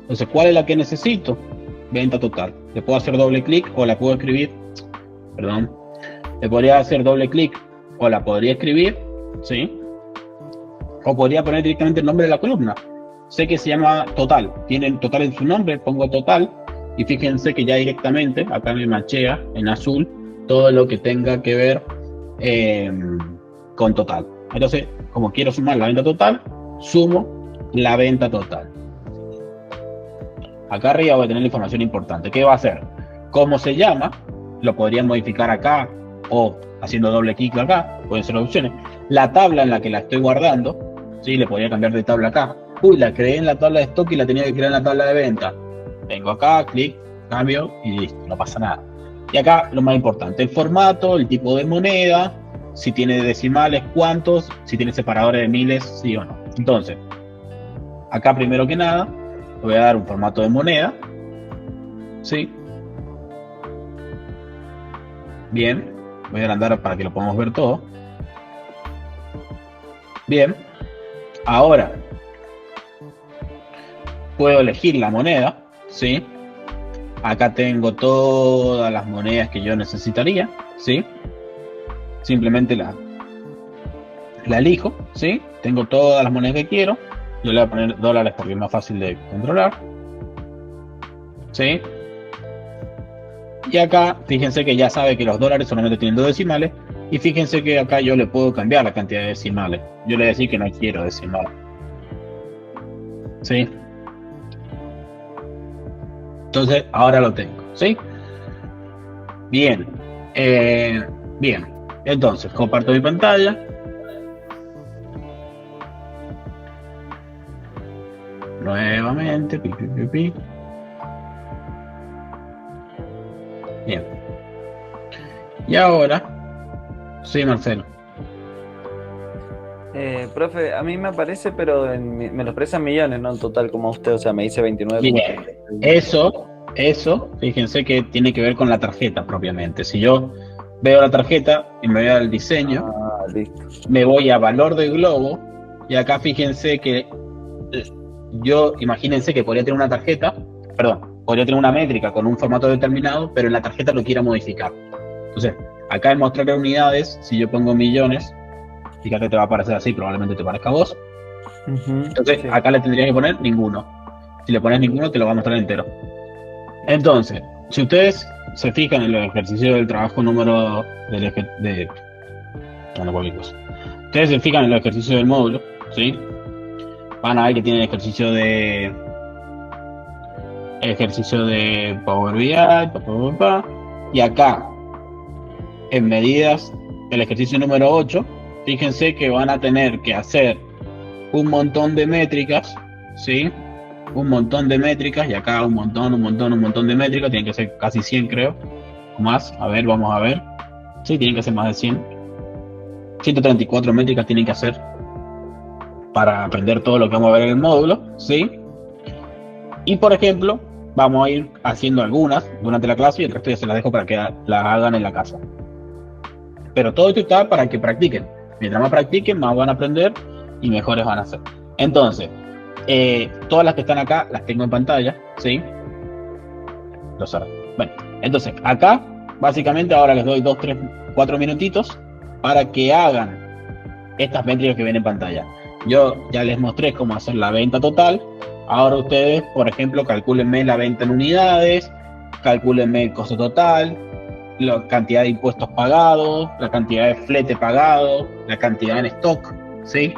Entonces, ¿cuál es la que necesito? Venta total. Le puedo hacer doble clic o la puedo escribir, perdón, le podría hacer doble clic o la podría escribir, ¿sí? O podría poner directamente el nombre de la columna. Sé que se llama total, tiene el total en su nombre, pongo total y fíjense que ya directamente acá me machea en azul todo lo que tenga que ver con total. Entonces, como quiero sumar la venta total, sumo la venta total. Acá arriba voy a tener la información importante. ¿Qué va a hacer? ¿Cómo se llama? Lo podría modificar acá o haciendo doble clic acá, pueden ser opciones. La tabla en la que la estoy guardando, ¿sí? Le podría cambiar de tabla acá. Uy, la creé en la tabla de stock y la tenía que crear en la tabla de venta. Vengo acá, clic, cambio y listo, no pasa nada. Y acá lo más importante, el formato, el tipo de moneda, si tiene decimales, cuántos, si tiene separadores de miles, sí o no. Entonces, acá primero que nada, le voy a dar un formato de moneda, ¿sí? Bien, voy a agrandar para que lo podamos ver todo. Bien, ahora puedo elegir la moneda, ¿sí? Acá tengo todas las monedas que yo necesitaría, ¿sí? Simplemente la elijo, ¿sí? Tengo todas las monedas que quiero. Yo le voy a poner dólares porque es más fácil de controlar, ¿sí? Y acá, fíjense que ya sabe que los dólares solamente tienen 2 decimales. Y fíjense que acá yo le puedo cambiar la cantidad de decimales. Yo le voy a decir que no quiero decimales, ¿sí? Entonces, ahora lo tengo, ¿sí? Bien. Bien. Entonces, comparto mi pantalla. Nuevamente. Bien. Y ahora, sí, Marcelo. Profe, a mí me aparece, pero me lo expresa en millones, no en total como usted, o sea, me dice 29. Bien. Eso, fíjense que tiene que ver con la tarjeta propiamente. Si yo veo la tarjeta y me voy al diseño, listo. Me voy a valor del globo y acá fíjense que yo, imagínense que podría tener una tarjeta, podría tener una métrica con un formato determinado, pero en la tarjeta lo quiera modificar. Entonces, acá en mostrar unidades, si yo pongo millones, fíjate, te va a aparecer así, probablemente te parezca a vos. Entonces, sí. Acá le tendrías que poner ninguno. Si le pones ninguno, te lo va a mostrar entero. Entonces, si ustedes se fijan en los ejercicios del trabajo número ustedes se fijan en los ejercicios del módulo, ¿sí? Van a ver que tiene ejercicio de Power BI, y acá en medidas, el ejercicio número 8, fíjense que van a tener que hacer un montón de métricas, ¿sí? Un montón de métricas, y acá un montón de métricas, tienen que ser casi 100 creo, o más, a ver, vamos a ver, sí, tienen que ser más de 100, 134 métricas tienen que hacer para aprender todo lo que vamos a ver en el módulo, ¿sí? Y por ejemplo, vamos a ir haciendo algunas durante la clase y el resto ya se las dejo para que las hagan en la casa. Pero todo esto está para que practiquen. Mientras más practiquen, más van a aprender y mejores van a ser. Entonces, todas las que están acá las tengo en pantalla, ¿sí? Bueno, entonces acá, básicamente ahora les doy 2, 3, 4 minutitos para que hagan estas métricas que ven en pantalla. Yo ya les mostré cómo hacer la venta total. Ahora ustedes, por ejemplo, calcúlenme la venta en unidades, calcúlenme el costo total, la cantidad de impuestos pagados, la cantidad de flete pagado, la cantidad en stock, ¿sí?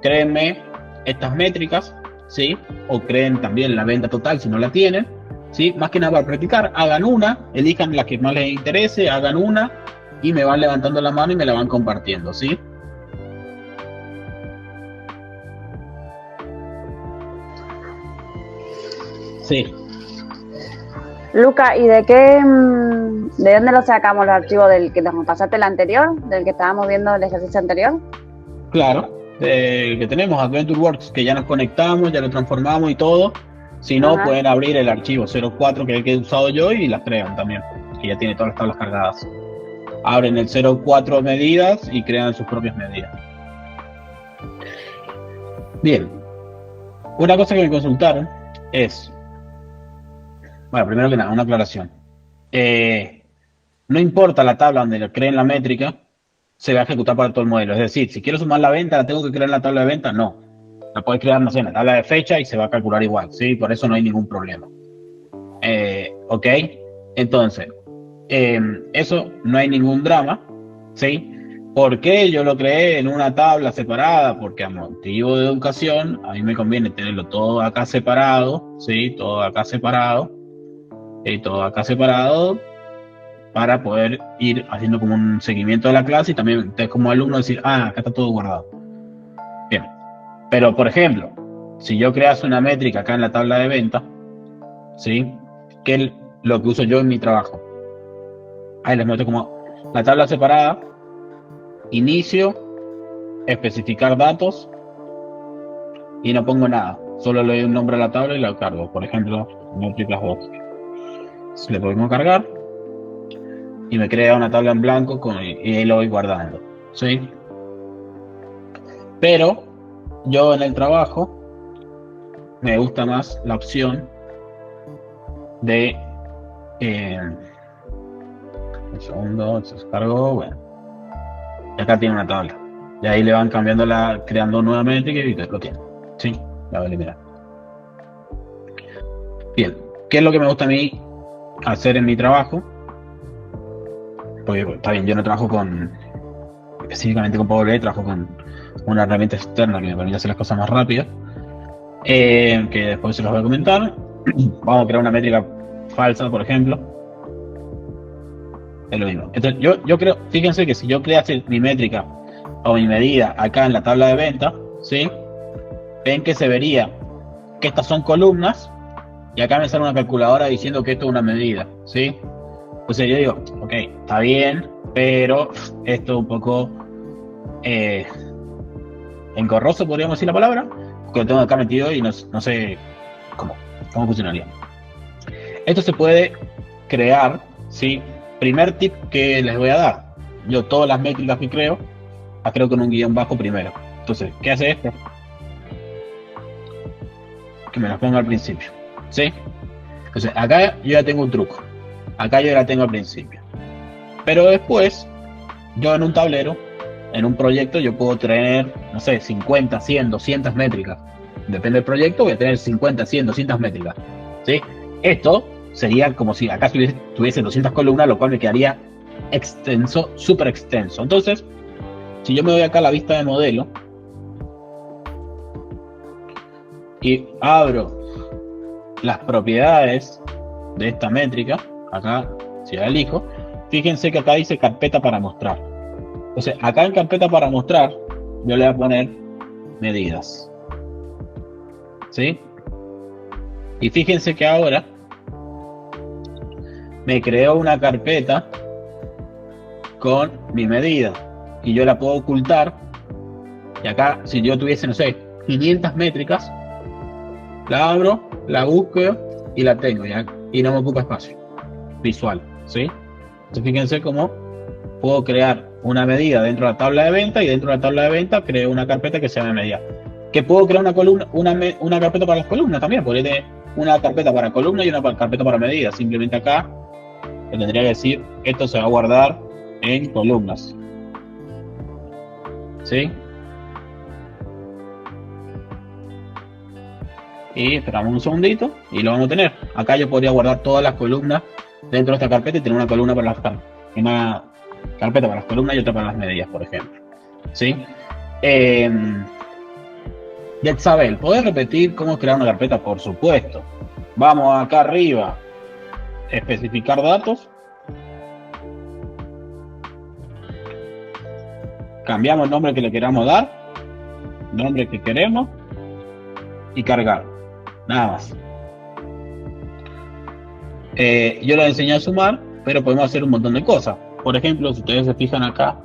Créenme estas métricas, ¿sí? O creen también la venta total si no la tienen, ¿sí? Más que nada para practicar, hagan una, elijan la que más les interese, hagan una y me van levantando la mano y me la van compartiendo, ¿sí? Sí. Luca, ¿y de dónde lo sacamos los archivos del que nos pasaste el anterior, del que estábamos viendo el ejercicio anterior? Claro, que tenemos AdventureWorks, que ya nos conectamos, ya lo transformamos y todo. Si no, Ajá. pueden abrir el archivo 04 que he usado yo y las crean también, que ya tiene todas las tablas cargadas. Abren el 04 medidas y crean sus propias medidas. Bien, una cosa que me consultaron es, bueno, primero que nada, una aclaración. No importa la tabla donde creen la métrica, se va a ejecutar para todo el modelo. Es decir, si quiero sumar la venta, ¿la tengo que crear en la tabla de venta? No. La puedes crear, no sé, en la tabla de fecha y se va a calcular igual, ¿sí? Por eso no hay ningún problema. ¿Ok? Entonces, eso no hay ningún drama, ¿sí? ¿Por qué yo lo creé en una tabla separada? Porque a motivo de educación, a mí me conviene tenerlo todo acá separado, ¿sí? Todo acá separado. Y todo acá separado para poder ir haciendo como un seguimiento de la clase y también ustedes como alumno decir, acá está todo guardado. Bien, pero por ejemplo, si yo crease una métrica acá en la tabla de venta, ¿sí? Que es lo que uso yo en mi trabajo. Ahí les muestro como la tabla separada, inicio, especificar datos y no pongo nada, solo le doy un nombre a la tabla y la cargo, por ejemplo, métricas 2. Le podemos cargar y me crea una tabla en blanco y ahí lo voy guardando, ¿sí? Pero yo en el trabajo me gusta más la opción de un segundo, se descargó, bueno, y acá tiene una tabla y ahí le van cambiando creando nuevamente y lo tiene, ¿sí? La voy a eliminar. Bien, ¿qué es lo que me gusta a mí hacer en mi trabajo? Porque está bien, yo no trabajo específicamente con Power BI, trabajo con una herramienta externa que me permite hacer las cosas más rápidas, que después se los voy a comentar. Vamos a crear una métrica falsa, por ejemplo. Es lo mismo. Entonces, yo creo, fíjense que si yo crease mi métrica o mi medida acá en la tabla de venta, ¿sí? Ven que se vería que estas son columnas y acá me sale una calculadora diciendo que esto es una medida, ¿sí? Entonces yo digo, ok, está bien, pero esto es un poco engorroso, podríamos decir la palabra, porque lo tengo acá metido y no sé cómo funcionaría. Esto se puede crear, ¿sí? Primer tip que les voy a dar, yo todas las métricas que creo, las creo con un guión bajo primero. Entonces, ¿qué hace esto? Que me las ponga al principio, ¿sí? Entonces, acá yo ya tengo un truco. Acá yo la tengo al principio. Pero después, yo en un tablero, en un proyecto, yo puedo tener, no sé, 50, 100, 200 métricas. Depende del proyecto, voy a tener 50, 100, 200 métricas, ¿sí? Esto sería como si acá tuviese 200 columnas, lo cual me quedaría extenso, súper extenso. Entonces, si yo me doy acá a la vista de modelo y abro las propiedades de esta métrica, acá si la elijo, fíjense que acá dice carpeta para mostrar. Entonces, acá en carpeta para mostrar, yo le voy a poner medidas. ¿Sí? Y fíjense que ahora me creó una carpeta con mi medida. Y yo la puedo ocultar. Y acá, si yo tuviese, no sé, 500 métricas, la abro, la busco y la tengo ya. Y no me ocupa espacio visual. ¿Sí? Entonces, fíjense cómo puedo crear una medida dentro de la tabla de venta y dentro de la tabla de venta creo una carpeta que se llama medida. Que puedo crear una columna, una carpeta para las columnas también. Podría tener una carpeta para columna y una carpeta para medidas. Simplemente acá le tendría que decir esto se va a guardar en columnas. ¿Sí? Y esperamos un segundito y lo vamos a tener. Acá yo podría guardar todas las columnas dentro de esta carpeta y tener una columna para una carpeta para las columnas y otra para las medidas, por ejemplo. ¿Sí? Yetzabel, ¿podés repetir cómo crear una carpeta? Por supuesto. Vamos acá arriba, especificar datos. Cambiamos el nombre que le queramos dar, nombre que queremos y cargar. Nada más. Yo les enseñé a sumar, pero podemos hacer un montón de cosas. Por ejemplo, si ustedes se fijan acá,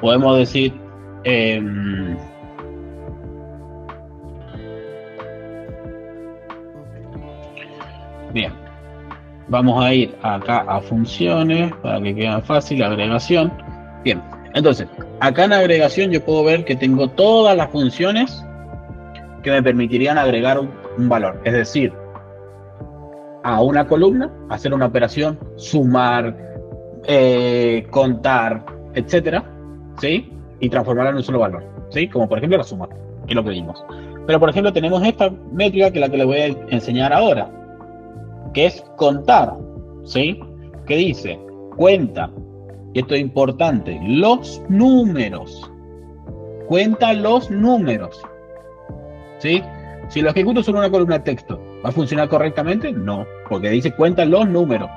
podemos decir bien, vamos a ir acá a funciones para que quede fácil, agregación. Bien, entonces, acá en agregación yo puedo ver que tengo todas las funciones que me permitirían agregar un valor. Es decir, a una columna, hacer una operación, sumar, contar, etcétera, ¿sí? Y transformarla en un solo valor, ¿sí? Como por ejemplo la suma, que es lo que vimos. Pero por ejemplo tenemos esta métrica que es la que les voy a enseñar ahora, que es contar, ¿sí? Que dice, cuenta, y esto es importante, los números. Cuenta los números, ¿sí? Si lo ejecuto sobre una columna de texto, ¿va a funcionar correctamente? No, porque dice cuenta los números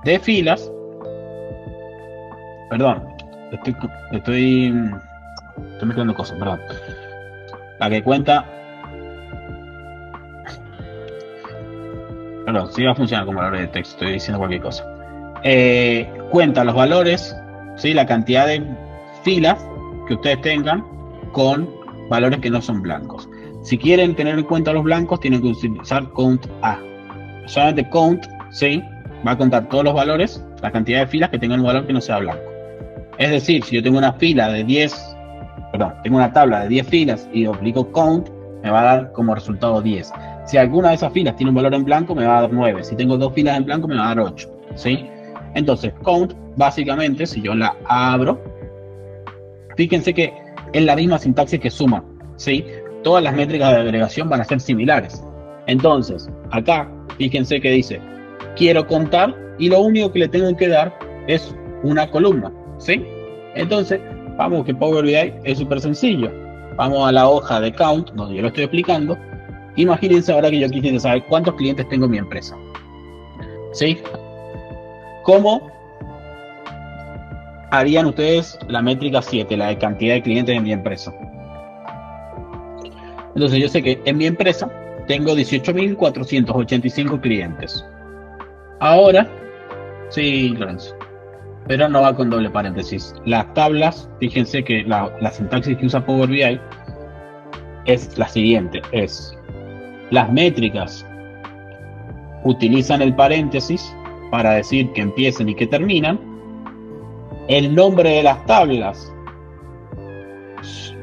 de filas. Perdón, estoy mezclando cosas, perdón. La que cuenta... Perdón, sí va a funcionar como valores de texto, estoy diciendo cualquier cosa. Cuenta los valores, ¿sí? La cantidad de filas que ustedes tengan con valores que no son blancos. Si quieren tener en cuenta los blancos, tienen que utilizar count A. Solamente count, ¿sí? Va a contar todos los valores, la cantidad de filas que tengan un valor que no sea blanco. Es decir, si yo tengo una fila de 10, perdón, tengo una tabla de 10 filas y aplico count, me va a dar como resultado 10. Si alguna de esas filas tiene un valor en blanco, me va a dar 9. Si tengo dos filas en blanco, me va a dar 8, ¿sí? Entonces, count, básicamente, si yo la abro, fíjense que es la misma sintaxis que suma, ¿sí? Todas las métricas de agregación van a ser similares. Entonces, acá, fíjense que dice, quiero contar, y lo único que le tengo que dar es una columna, ¿sí? Entonces, vamos que Power BI es súper sencillo. Vamos a la hoja de count, donde yo lo estoy explicando. Imagínense ahora que yo quisiera saber cuántos clientes tengo en mi empresa, ¿sí? ¿Cómo harían ustedes la métrica 7, la de cantidad de clientes en mi empresa? Entonces yo sé que en mi empresa tengo 18.485 clientes. Ahora, sí, Lorenzo, pero no va con doble paréntesis. Las tablas, fíjense que la sintaxis que usa Power BI es la siguiente, es las métricas utilizan el paréntesis para decir que empiecen y que terminan. El nombre de las tablas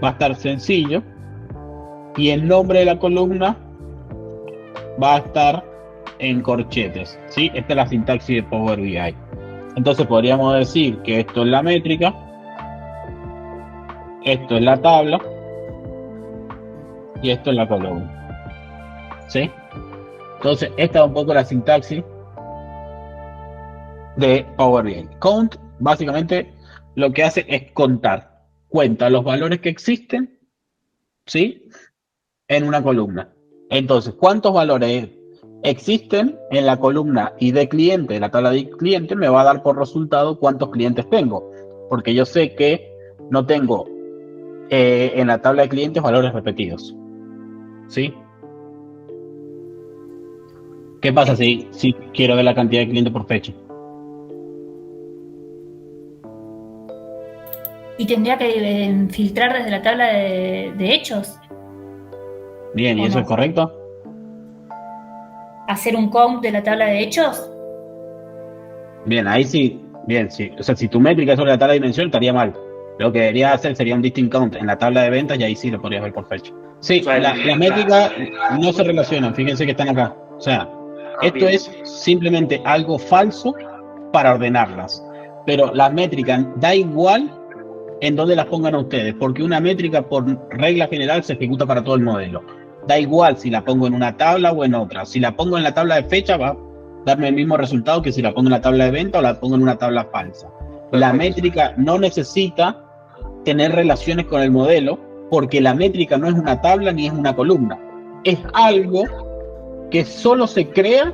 va a estar sencillo y el nombre de la columna va a estar en corchetes, ¿sí? Esta es la sintaxis de Power BI. Entonces podríamos decir que esto es la métrica, esto es la tabla y esto es la columna, ¿sí? Entonces esta es un poco la sintaxis de Power BI. Count básicamente lo que hace es contar, cuenta los valores que existen, ¿sí? En una columna. Entonces, ¿cuántos valores existen en la columna ID cliente, de la tabla de cliente, me va a dar por resultado cuántos clientes tengo, porque yo sé que no tengo en la tabla de clientes valores repetidos. ¿Sí? ¿Qué pasa si quiero ver la cantidad de clientes por fecha? Y tendría que filtrar desde la tabla de hechos. Bien, ¿y ¿O eso no? es correcto? Hacer un count de la tabla de hechos. Bien, ahí sí, bien, sí. O sea, si tu métrica es sobre la tabla de dimensión, estaría mal. Lo que debería hacer sería un distinct count en la tabla de ventas y ahí sí lo podrías ver por fecha. Sí, las métricas no se relacionan, fíjense que están acá. O sea, esto es simplemente algo falso para ordenarlas. Pero las métricas da igual en dónde las pongan a ustedes, porque una métrica por regla general se ejecuta para todo el modelo. Da igual si la pongo en una tabla o en otra. Si la pongo en la tabla de fecha va a darme el mismo resultado que si la pongo en la tabla de venta o la pongo en una tabla falsa. La métrica no necesita tener relaciones con el modelo porque la métrica no es una tabla ni es una columna. Es algo que solo se crea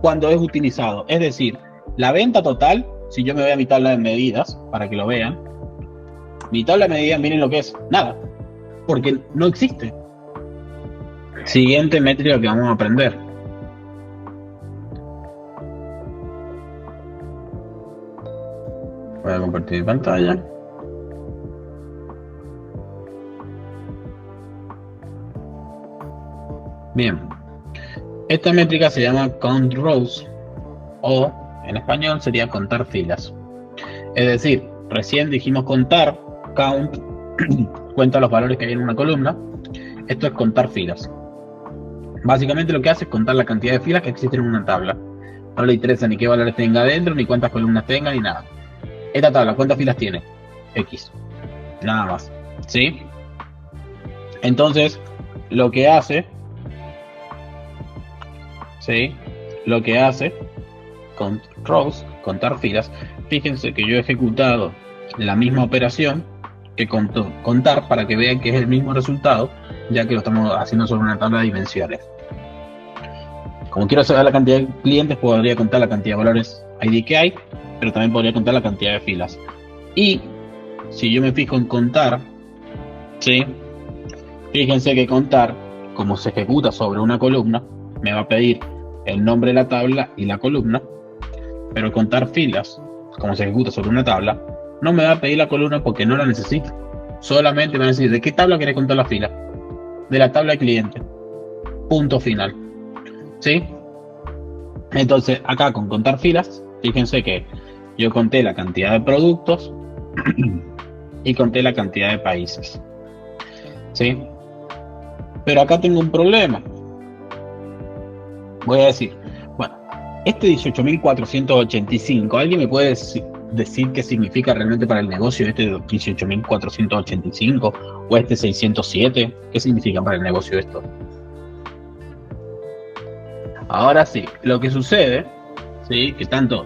cuando es utilizado. Es decir, la venta total, si yo me voy a mi tabla de medidas, para que lo vean, mi tabla de medidas, miren lo que es, nada, porque no existe. Siguiente métrica que vamos a aprender. Voy a compartir mi pantalla. Bien, esta métrica se llama count rows o en español sería contar filas. Es decir, recién dijimos contar, count, cuenta los valores que hay en una columna. Esto es contar filas. Básicamente lo que hace es contar la cantidad de filas que existen en una tabla. No le interesa ni qué valores tenga adentro, ni cuántas columnas tenga, ni nada. Esta tabla, ¿cuántas filas tiene? X. Nada más. ¿Sí? Entonces, lo que hace... ¿Sí? Lo que hace con rows, contar filas. Fíjense que yo he ejecutado la misma operación que contar para que vean que es el mismo resultado, ya que lo estamos haciendo sobre una tabla de dimensiones. Como quiero saber la cantidad de clientes, podría contar la cantidad de valores ID que hay, pero también podría contar la cantidad de filas. Y si yo me fijo en contar, ¿sí? Fíjense que contar, como se ejecuta sobre una columna, me va a pedir el nombre de la tabla y la columna, pero contar filas, como se ejecuta sobre una tabla, no me va a pedir la columna porque no la necesito. Solamente me va a decir, ¿de qué tabla querés contar la fila? De la tabla de cliente. Punto final. ¿Sí? Entonces, acá con contar filas, fíjense que yo conté la cantidad de productos y conté la cantidad de países. ¿Sí? Pero acá tengo un problema. Voy a decir, bueno, este 18.485, ¿alguien me puede decir qué significa realmente para el negocio este 18.485 o este 607? ¿Qué significa para el negocio esto? Ahora sí, lo que sucede, ¿sí? Que tanto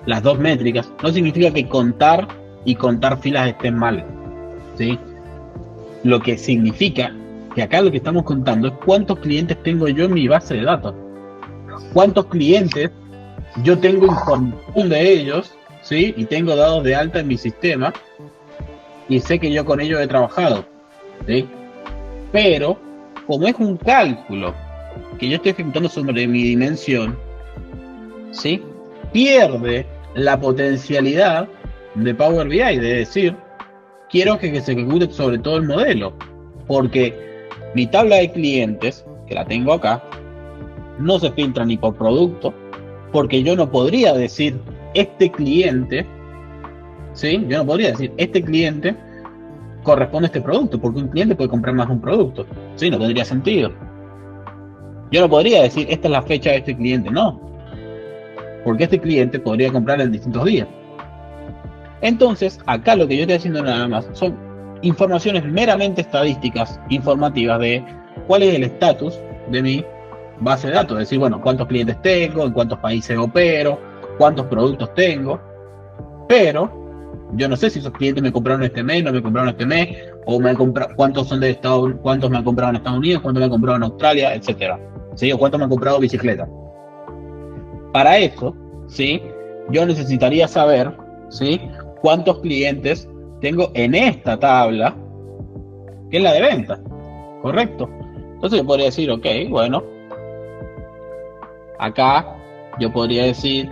las dos métricas no significa que contar y contar filas estén mal, ¿sí? Lo que significa que acá lo que estamos contando es cuántos clientes tengo yo en mi base de datos. Cuántos clientes yo tengo información de ellos, ¿sí? Y tengo dados de alta en mi sistema y sé que yo con ellos he trabajado, ¿sí? Pero como es un cálculo que yo estoy ejecutando sobre mi dimensión, ¿sí? Pierde la potencialidad de Power BI, de decir, quiero que se ejecute sobre todo el modelo, porque mi tabla de clientes, que la tengo acá, no se filtra ni por producto, porque yo no podría decir este cliente, ¿sí? Yo no podría decir este cliente corresponde a este producto, porque un cliente puede comprar más de un producto, ¿sí? No tendría sentido. Yo no podría decir esta es la fecha de este cliente, no, porque este cliente podría comprar en distintos días. Entonces, acá lo que yo estoy haciendo nada más son informaciones meramente estadísticas, informativas de cuál es el estatus de mi base de datos, es decir, bueno, cuántos clientes tengo, en cuántos países opero, cuántos productos tengo, pero yo no sé si esos clientes me compraron este mes, no me compraron este mes, o me han comprado, cuántos son de Estados, cuántos me han comprado en Estados Unidos, cuántos me han comprado en Australia, etcétera. ¿sí? O cuántos me han comprado bicicleta. Para eso, ¿sí? Yo necesitaría saber, ¿sí? Cuántos clientes tengo en esta tabla, que es la de venta, ¿correcto? Entonces yo podría decir, ok, bueno, acá yo podría decir,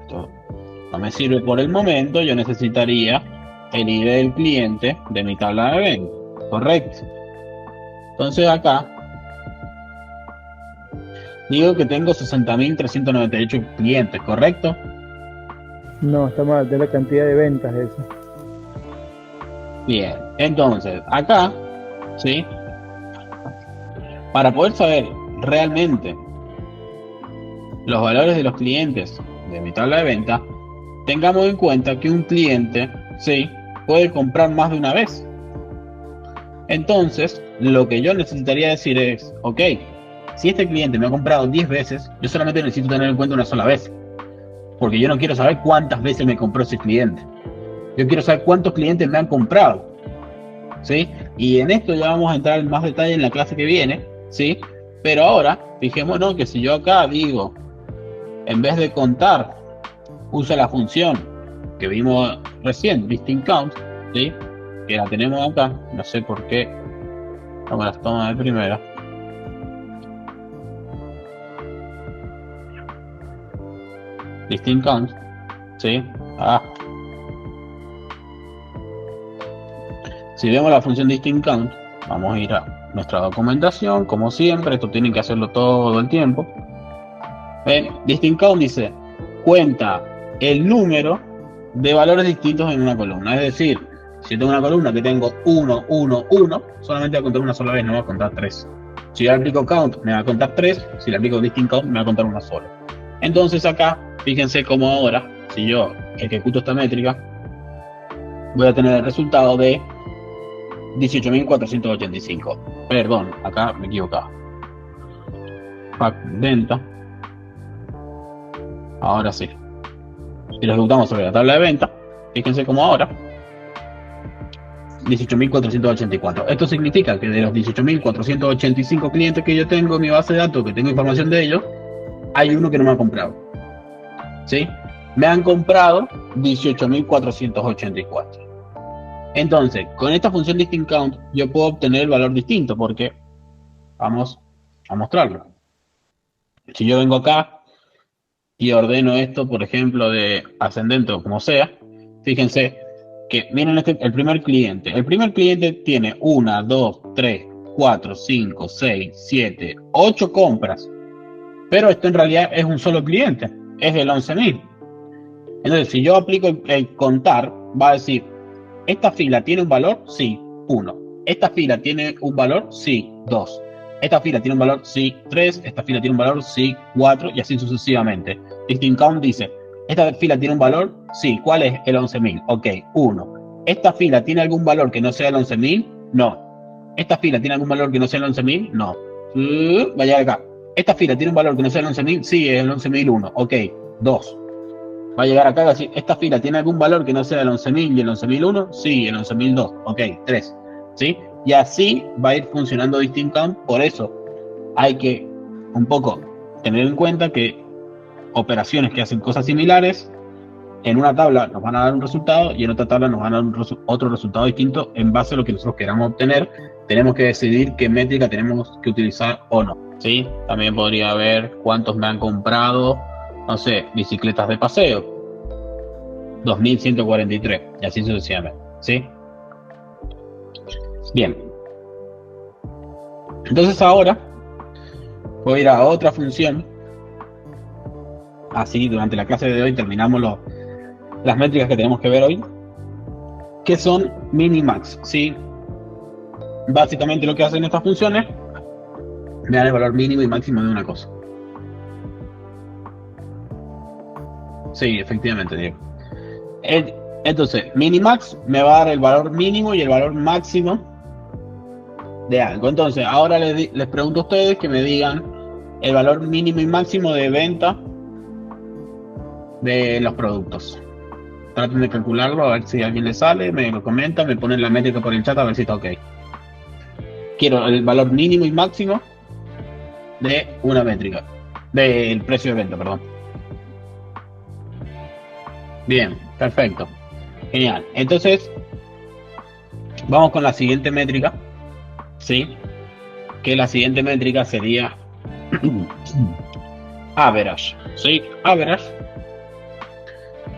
esto no me sirve por el momento, yo necesitaría el ID del cliente de mi tabla de venta, ¿correcto? Entonces acá digo que tengo 60.398 clientes, ¿correcto? No, está mal, de la cantidad de ventas esa. Bien, entonces acá, ¿sí? Para poder saber realmente los valores de los clientes de mi tabla de venta, tengamos en cuenta que un cliente, ¿sí? Puede comprar más de una vez. Entonces, lo que yo necesitaría decir es, ok, si este cliente me ha comprado 10 veces, yo solamente necesito tener en cuenta una sola vez. Porque yo no quiero saber cuántas veces me compró ese cliente. Yo quiero saber cuántos clientes me han comprado, ¿sí? Y en esto ya vamos a entrar en más detalle en la clase que viene, ¿sí? Pero ahora, fijémonos que si yo acá digo, en vez de contar, usa la función que vimos recién, distinct count, ¿sí? Que la tenemos acá, no sé por qué, no me las toma de primera. Distinct count, ¿sí? Si vemos la función distinct count, vamos a ir a nuestra documentación, como siempre, esto tienen que hacerlo todo el tiempo. ¿Ven? Distinct count dice, cuenta el número de valores distintos en una columna, es decir, si tengo una columna que tengo 1, 1, 1, solamente va a contar una sola vez, no va a contar 3. Si yo le aplico count, me va a contar 3, si le aplico distinct count, me va a contar una sola. Entonces acá, fíjense cómo ahora, si yo ejecuto esta métrica, voy a tener el resultado de 18.485. Perdón, acá me equivocaba. Pack venta. Ahora sí. Si lo ejecutamos sobre la tabla de venta, fíjense cómo ahora 18.484. Esto significa que de los 18.485 clientes que yo tengo en mi base de datos, que tengo información de ellos, hay uno que no me ha comprado. ¿Sí? Me han comprado 18.484. Entonces, con esta función distinct count, yo puedo obtener el valor distinto, porque vamos a mostrarlo. Si yo vengo acá y ordeno esto, por ejemplo, de ascendente o como sea, fíjense que miren el primer cliente. El primer cliente tiene 1, 2, 3, 4, 5, 6, 7, 8 compras. Pero esto en realidad es un solo cliente, es el 11.000. Entonces, si yo aplico el contar, va a decir, ¿esta fila tiene un valor? Sí, 1. ¿Esta fila tiene un valor? Sí, 2. ¿Esta fila tiene un valor? Sí, 3. ¿Esta fila tiene un valor? Sí, 4. Y así sucesivamente. Distinct count dice, ¿esta fila tiene un valor? Sí. ¿Cuál es? El 11.000. Ok, 1. ¿Esta fila tiene algún valor que no sea el 11.000? No. ¿Esta fila tiene algún valor que no sea el 11.000? No. Va a llegar acá. ¿Esta fila tiene un valor que no sea el 11.000? Sí, es el 11.001. Ok, 2. Va a llegar acá y va a decir, ¿esta fila tiene algún valor que no sea el 11.000 y el 11.001? Sí, el 11.002. Ok, 3. ¿Sí? Y así va a ir funcionando distinct count. Por eso hay que un poco tener en cuenta que operaciones que hacen cosas similares, en una tabla nos van a dar un resultado y en otra tabla nos van a dar otro resultado distinto en base a lo que nosotros queramos obtener. Tenemos que decidir qué métrica tenemos que utilizar o no. ¿Sí? También podría ver cuántos me han comprado, no sé, bicicletas de paseo, 2.143, y así sucesivamente, ¿sí? Bien. Entonces ahora voy a ir a otra función. Así, durante la clase de hoy terminamos las métricas que tenemos que ver hoy, que son minimax, ¿sí? Básicamente lo que hacen estas funciones, me dan el valor mínimo y máximo de una cosa. Sí, efectivamente, Diego. Entonces, minimax me va a dar el valor mínimo y el valor máximo de algo. Entonces, ahora les pregunto a ustedes que me digan el valor mínimo y máximo de venta de los productos. Traten de calcularlo, a ver si a alguien le sale, me lo comenta, me ponen la métrica por el chat a ver si está ok. Quiero el valor mínimo y máximo de una métrica, del precio de venta, perdón. Bien, perfecto. Genial. Entonces, vamos con la siguiente métrica, ¿sí? Que la siguiente métrica sería average, ¿sí? Average.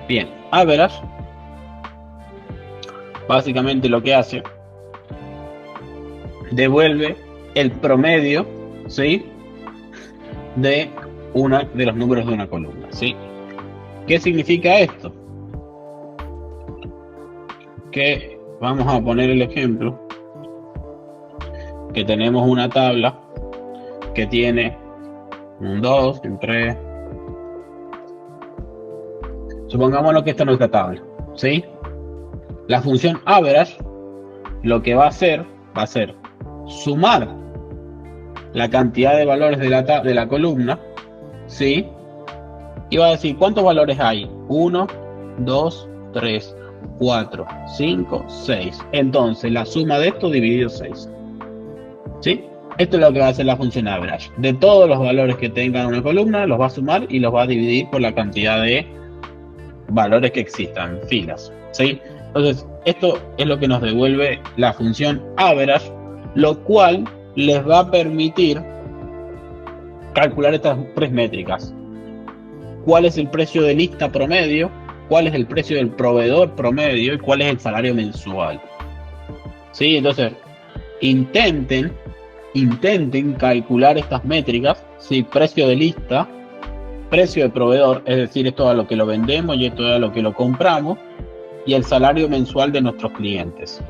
Bien, average básicamente lo que hace, devuelve el promedio, ¿sí? De los números de una columna, ¿sí? ¿Qué significa esto? Que vamos a poner el ejemplo que tenemos una tabla que tiene un 2, un 3. Supongámonos que esta es nuestra tabla, ¿sí? La función average lo que va a hacer sumar la cantidad de valores de la columna, ¿sí? Y va a decir cuántos valores hay. 1, 2, 3, 4, 5, 6. Entonces la suma de esto dividido 6. ¿Sí? Esto es lo que va a hacer la función average. De todos los valores que tenga una columna, los va a sumar y los va a dividir por la cantidad de valores que existan, filas. ¿Sí? Entonces, esto es lo que nos devuelve la función average, lo cual les va a permitir calcular estas tres métricas. ¿Cuál es el precio de lista promedio? ¿Cuál es el precio del proveedor promedio? ¿Y cuál es el salario mensual? ¿Sí? Entonces, intenten calcular estas métricas, ¿sí? Precio de lista, precio de proveedor, es decir, esto es a lo que lo vendemos y esto es a lo que lo compramos, y el salario mensual de nuestros clientes,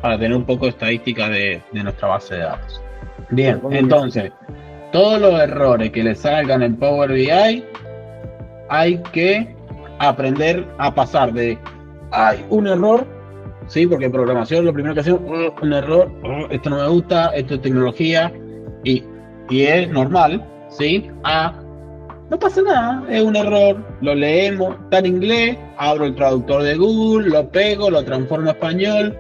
para tener un poco de estadística de nuestra base de datos. Bien, entonces, todos los errores que les salgan en Power BI, hay que aprender a pasar de hay un error, sí, porque en programación lo primero que hacemos un error, esto no me gusta, esto es tecnología y es normal, sí, a no pasa nada, es un error, lo leemos, está en inglés, abro el traductor de Google, lo pego, lo transformo a español,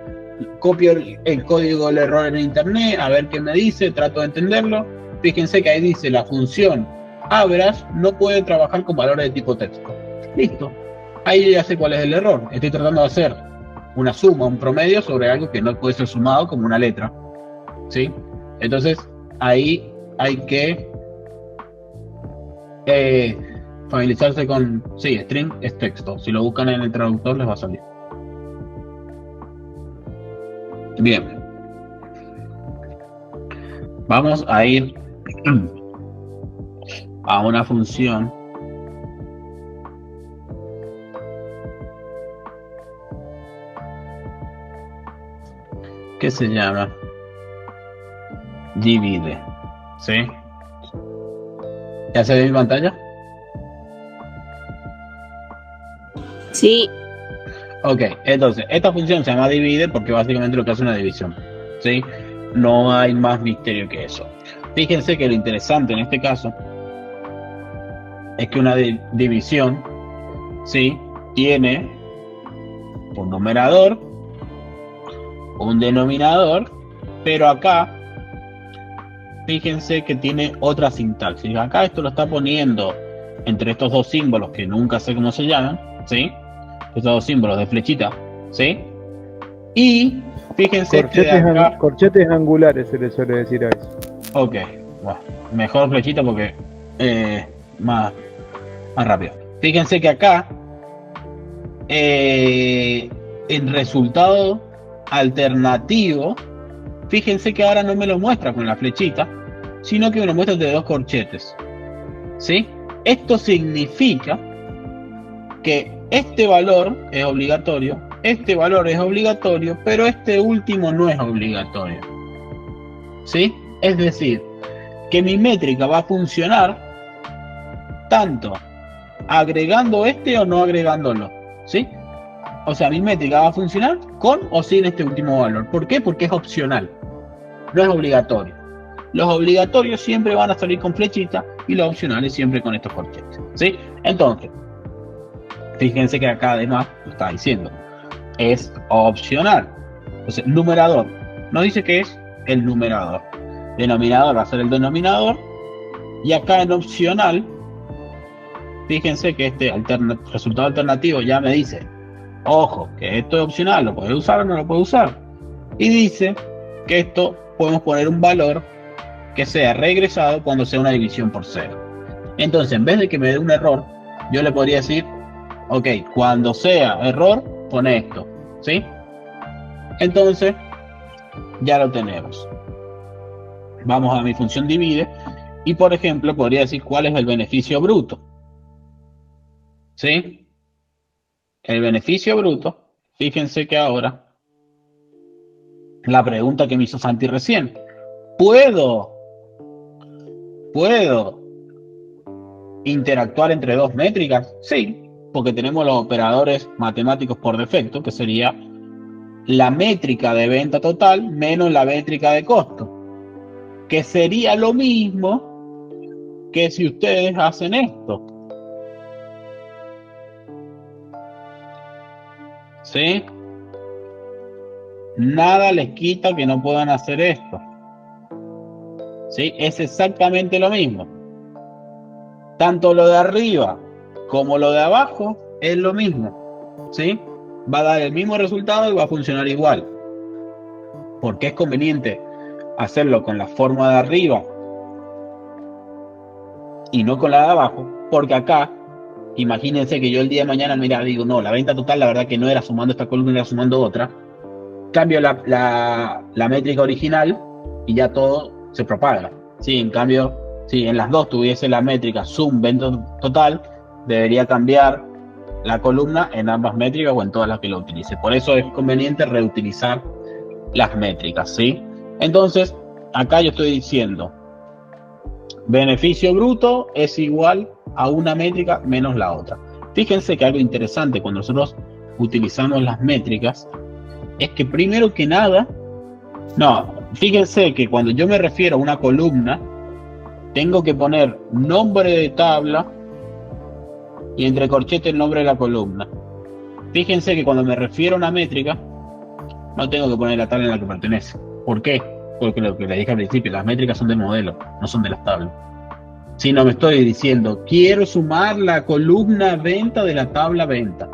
copio el código del error en internet, a ver qué me dice, trato de entenderlo. Fíjense que ahí dice la función average no puede trabajar con valores de tipo texto. Listo, ahí ya sé cuál es el error. Estoy tratando de hacer una suma, un promedio sobre algo que no puede ser sumado como una letra, ¿sí? Entonces ahí hay que familiarizarse con, sí, string es texto. Si lo buscan en el traductor les va a salir. Bien, vamos a ir a una función que se llama divide, ¿sí? ¿Ya se ve mi pantalla? Sí. Ok, entonces, esta función se llama divide porque básicamente lo que hace es una división, ¿sí? No hay más misterio que eso. Fíjense que lo interesante en este caso es que una división, ¿sí? Tiene un numerador, un denominador, pero acá fíjense que tiene otra sintaxis. Acá esto lo está poniendo entre estos dos símbolos que nunca sé cómo se llaman, ¿sí? Estos dos símbolos de flechita, ¿sí? Y fíjense que acá... corchetes angulares se le suele decir a eso. Ok, bueno, mejor flechita porque más rápido. Fíjense que acá el resultado alternativo, fíjense que ahora no me lo muestra con la flechita, sino que me lo muestra de dos corchetes, ¿sí? Esto significa que este valor es obligatorio, este valor es obligatorio, pero este último no es obligatorio, ¿sí? Es decir, que mi métrica va a funcionar tanto agregando este o no agregándolo, ¿sí? O sea, mi métrica va a funcionar con o sin este último valor. ¿Por qué? Porque es opcional, no es obligatorio. Los obligatorios siempre van a salir con flechita y los opcionales siempre con estos corchetes, ¿sí? Entonces, fíjense que acá además lo está diciendo, es opcional. Entonces, numerador, nos dice que es el numerador. Denominador va a ser el denominador Y acá en opcional, fíjense que este resultado alternativo ya me dice, ojo, que esto es opcional, lo puedes usar o no lo puedes usar. Y dice que esto podemos poner un valor que sea regresado cuando sea una división por 0. Entonces, en vez de que me dé un error, yo le podría decir, ok, cuando sea error, pone esto, ¿sí? Entonces, ya lo tenemos. Vamos a mi función divide y, por ejemplo, podría decir cuál es el beneficio bruto, ¿sí? El beneficio bruto, fíjense que ahora, la pregunta que me hizo Santi recién, ¿puedo interactuar entre dos métricas? Sí, porque tenemos los operadores matemáticos por defecto, que sería la métrica de venta total menos la métrica de costo, que sería lo mismo que si ustedes hacen esto, ¿sí? Nada les quita que no puedan hacer esto, ¿sí? Es exactamente lo mismo. Tanto lo de arriba como lo de abajo es lo mismo, ¿sí? Va a dar el mismo resultado y va a funcionar igual. Porque es conveniente hacerlo con la forma de arriba y no con la de abajo, porque acá, imagínense que yo el día de mañana, mira, digo, no, la venta total, la verdad que no era sumando esta columna, era sumando otra. Cambio la métrica original y ya todo se propaga. Sí, en cambio, si en las dos tuviese la métrica sum venta total, debería cambiar la columna en ambas métricas o en todas las que lo utilice. Por eso es conveniente reutilizar las métricas, ¿sí? Entonces, acá yo estoy diciendo, beneficio bruto es igual a una métrica menos la otra. Fíjense que algo interesante cuando nosotros utilizamos las métricas es que primero que nada, fíjense que cuando yo me refiero a una columna, tengo que poner nombre de tabla y entre corchetes el nombre de la columna. Fíjense que cuando me refiero a una métrica, no tengo que poner la tabla en la que pertenece. ¿Por qué? Porque lo que les dije al principio, las métricas son del modelo, no son de las tablas. Si no me estoy diciendo, quiero sumar la columna venta de la tabla venta.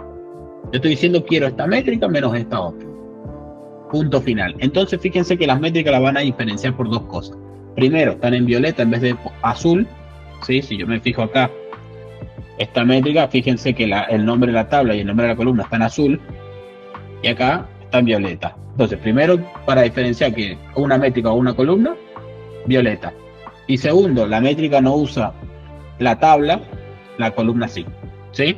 Yo estoy diciendo, quiero esta métrica menos esta otra. Punto final. Entonces, fíjense que las métricas las van a diferenciar por dos cosas. Primero, están en violeta en vez de azul. ¿Sí? Si yo me fijo acá, esta métrica, fíjense que el nombre de la tabla y el nombre de la columna está en azul. Y acá está en violeta. Entonces, primero, para diferenciar que una métrica o una columna, violeta. Y segundo, la métrica no usa la tabla, la columna sí. ¿Sí?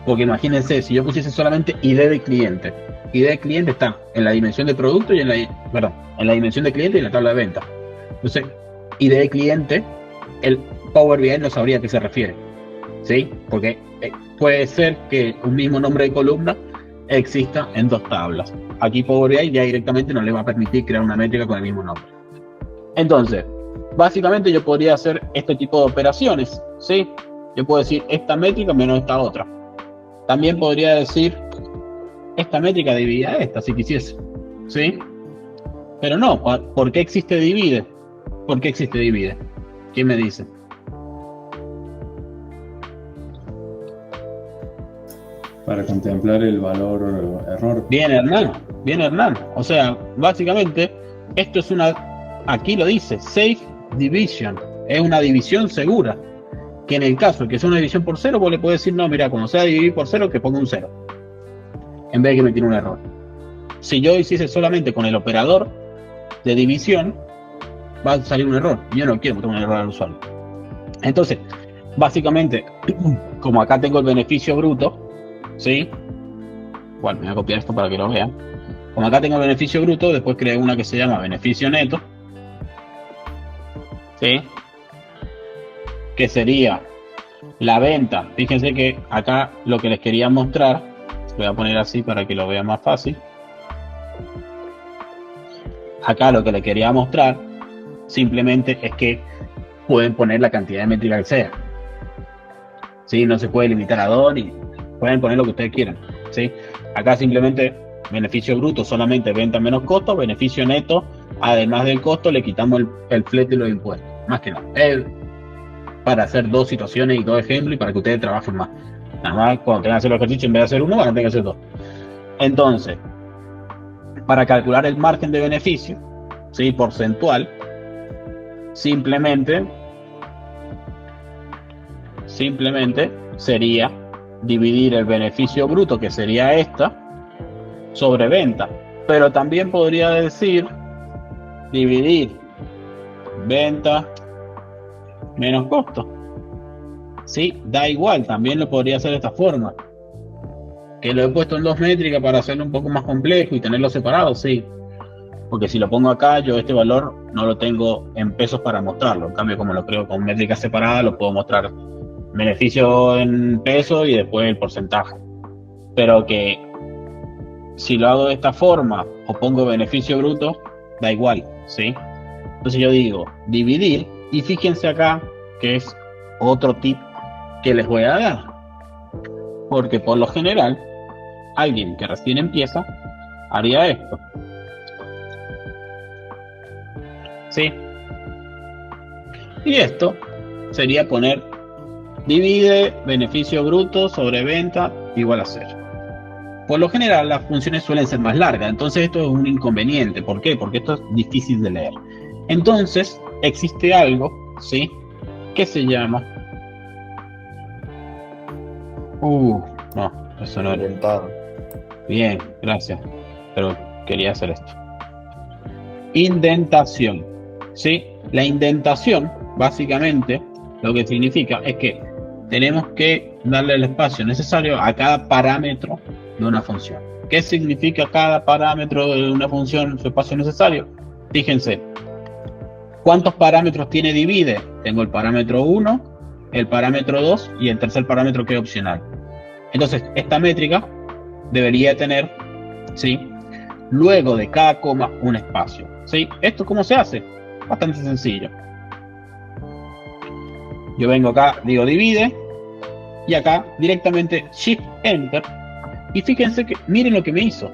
Porque imagínense, si yo pusiese solamente ID de cliente. ID de cliente está en la dimensión de producto y en la dimensión de cliente y en la tabla de venta. Entonces, ID de cliente, el Power BI no sabría a qué se refiere. ¿Sí? Porque puede ser que un mismo nombre de columna exista en dos tablas. Aquí Power BI ya directamente no le va a permitir crear una métrica con el mismo nombre. Entonces, básicamente yo podría hacer este tipo de operaciones, ¿sí? Yo puedo decir esta métrica menos esta otra. También podría decir esta métrica dividida a esta, si quisiese, ¿sí? Pero no, ¿por qué existe divide? ¿Por qué existe divide? ¿Quién me dice? Para contemplar el valor error. Bien, Hernán. O sea, básicamente, esto es aquí lo dice, safe division, es una división segura, que en el caso de que sea una división por 0, vos le podés decir, no, mira, cuando sea dividir por 0, que ponga un 0, en vez de que me tire un error. Si yo hiciese solamente con el operador de división, va a salir un error. Yo no quiero meter un error al usuario. Entonces, básicamente, como acá tengo el beneficio bruto, ¿sí? Bueno, me voy a copiar esto para que lo vean. Como acá tengo el beneficio bruto, después creé una que se llama beneficio neto, ¿sí? Que sería la venta. Fíjense que acá lo que les quería mostrar, voy a poner así para que lo vean más fácil. Acá lo que les quería mostrar simplemente es que pueden poner la cantidad de métrica que sea, ¿sí? No se puede limitar a 2 ni pueden poner lo que ustedes quieran, ¿sí? Acá simplemente beneficio bruto, solamente venta menos costo. Beneficio neto, además del costo, le quitamos el flete y los impuestos. más que nada. Para hacer 2 situaciones y 2 ejemplos y para que ustedes trabajen más. Nada más cuando tengan que hacer el ejercicio, en vez de hacer 1, van a tener que hacer 2. Entonces, para calcular el margen de beneficio, ¿sí? Porcentual, simplemente sería dividir el beneficio bruto, que sería esta, sobre venta. Pero también podría decir dividir venta menos costo. Sí, da igual, también lo podría hacer de esta forma. Que lo he puesto en 2 métricas para hacerlo un poco más complejo y tenerlo separado, sí. Porque si lo pongo acá, yo este valor no lo tengo en pesos para mostrarlo. En cambio, como lo creo con métricas separadas, lo puedo mostrar beneficio en pesos y después el porcentaje. Pero que si lo hago de esta forma o pongo beneficio bruto, da igual, ¿sí? Entonces yo digo dividir, y fíjense acá que es otro tip que les voy a dar. Porque por lo general, alguien que recién empieza haría esto. ¿Sí? Y esto sería poner divide beneficio bruto sobre venta igual a 0. Por lo general las funciones suelen ser más largas, entonces esto es un inconveniente. ¿Por qué? Porque esto es difícil de leer. Entonces existe algo, ¿sí? Que se llama... no, eso no era. Inventado. Bien, gracias. Pero quería hacer esto. Indentación. ¿Sí? La indentación, básicamente, lo que significa es que tenemos que darle el espacio necesario a cada parámetro de una función. ¿Qué significa cada parámetro de una función, su espacio necesario? Fíjense, ¿cuántos parámetros tiene divide? Tengo el parámetro 1, el parámetro 2 y el tercer parámetro que es opcional. Entonces, esta métrica debería tener, ¿sí?, luego de cada coma un espacio. ¿Sí? ¿Esto cómo se hace? Bastante sencillo. Yo vengo acá, digo divide, y acá directamente Shift Enter, y fíjense que, miren lo que me hizo.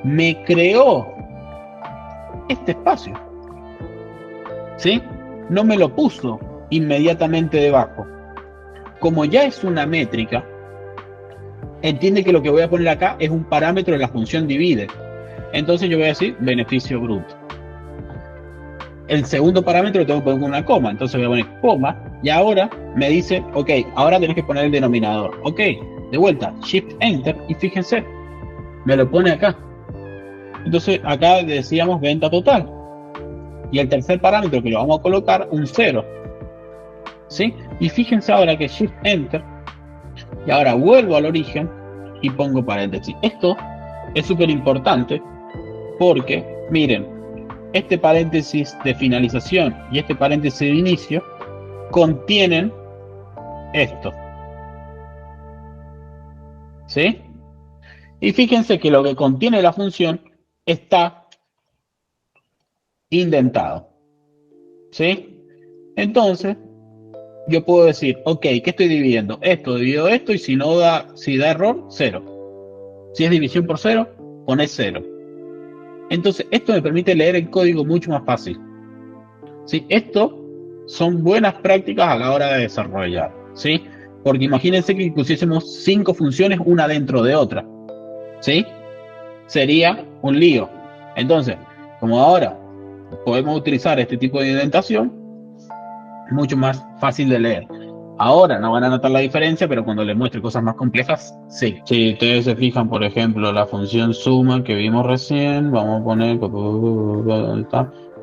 Me creó este espacio. ¿Sí? No me lo puso inmediatamente debajo. Como ya es una métrica, entiende que lo que voy a poner acá es un parámetro de la función divide. Entonces yo voy a decir beneficio bruto. El segundo parámetro lo tengo que poner con una coma, entonces voy a poner coma, y ahora me dice, ok, ahora tenés que poner el denominador. Ok, de vuelta, Shift Enter, y fíjense, me lo pone acá. Entonces acá decíamos venta total. Y el tercer parámetro que lo vamos a colocar, un 0. ¿Sí? Y fíjense ahora que Shift Enter, y ahora vuelvo al origen y pongo paréntesis. Esto es súper importante porque, miren, este paréntesis de finalización y este paréntesis de inicio contienen esto. ¿Sí? Y fíjense que lo que contiene la función está indentado. ¿Sí? Entonces, yo puedo decir, ok, ¿qué estoy dividiendo? Esto, divido esto, y si da error, 0. Si es división por 0, pones 0. Entonces, esto me permite leer el código mucho más fácil. ¿Sí? Esto son buenas prácticas a la hora de desarrollar. ¿Sí? Porque imagínense que pusiésemos 5 funciones una dentro de otra. ¿Sí? Sería un lío. Entonces, como ahora podemos utilizar este tipo de indentación, mucho más fácil de leer. Ahora no van a notar la diferencia, pero cuando les muestre cosas más complejas, sí. Si ustedes se fijan, por ejemplo, la función suma que vimos recién, vamos a poner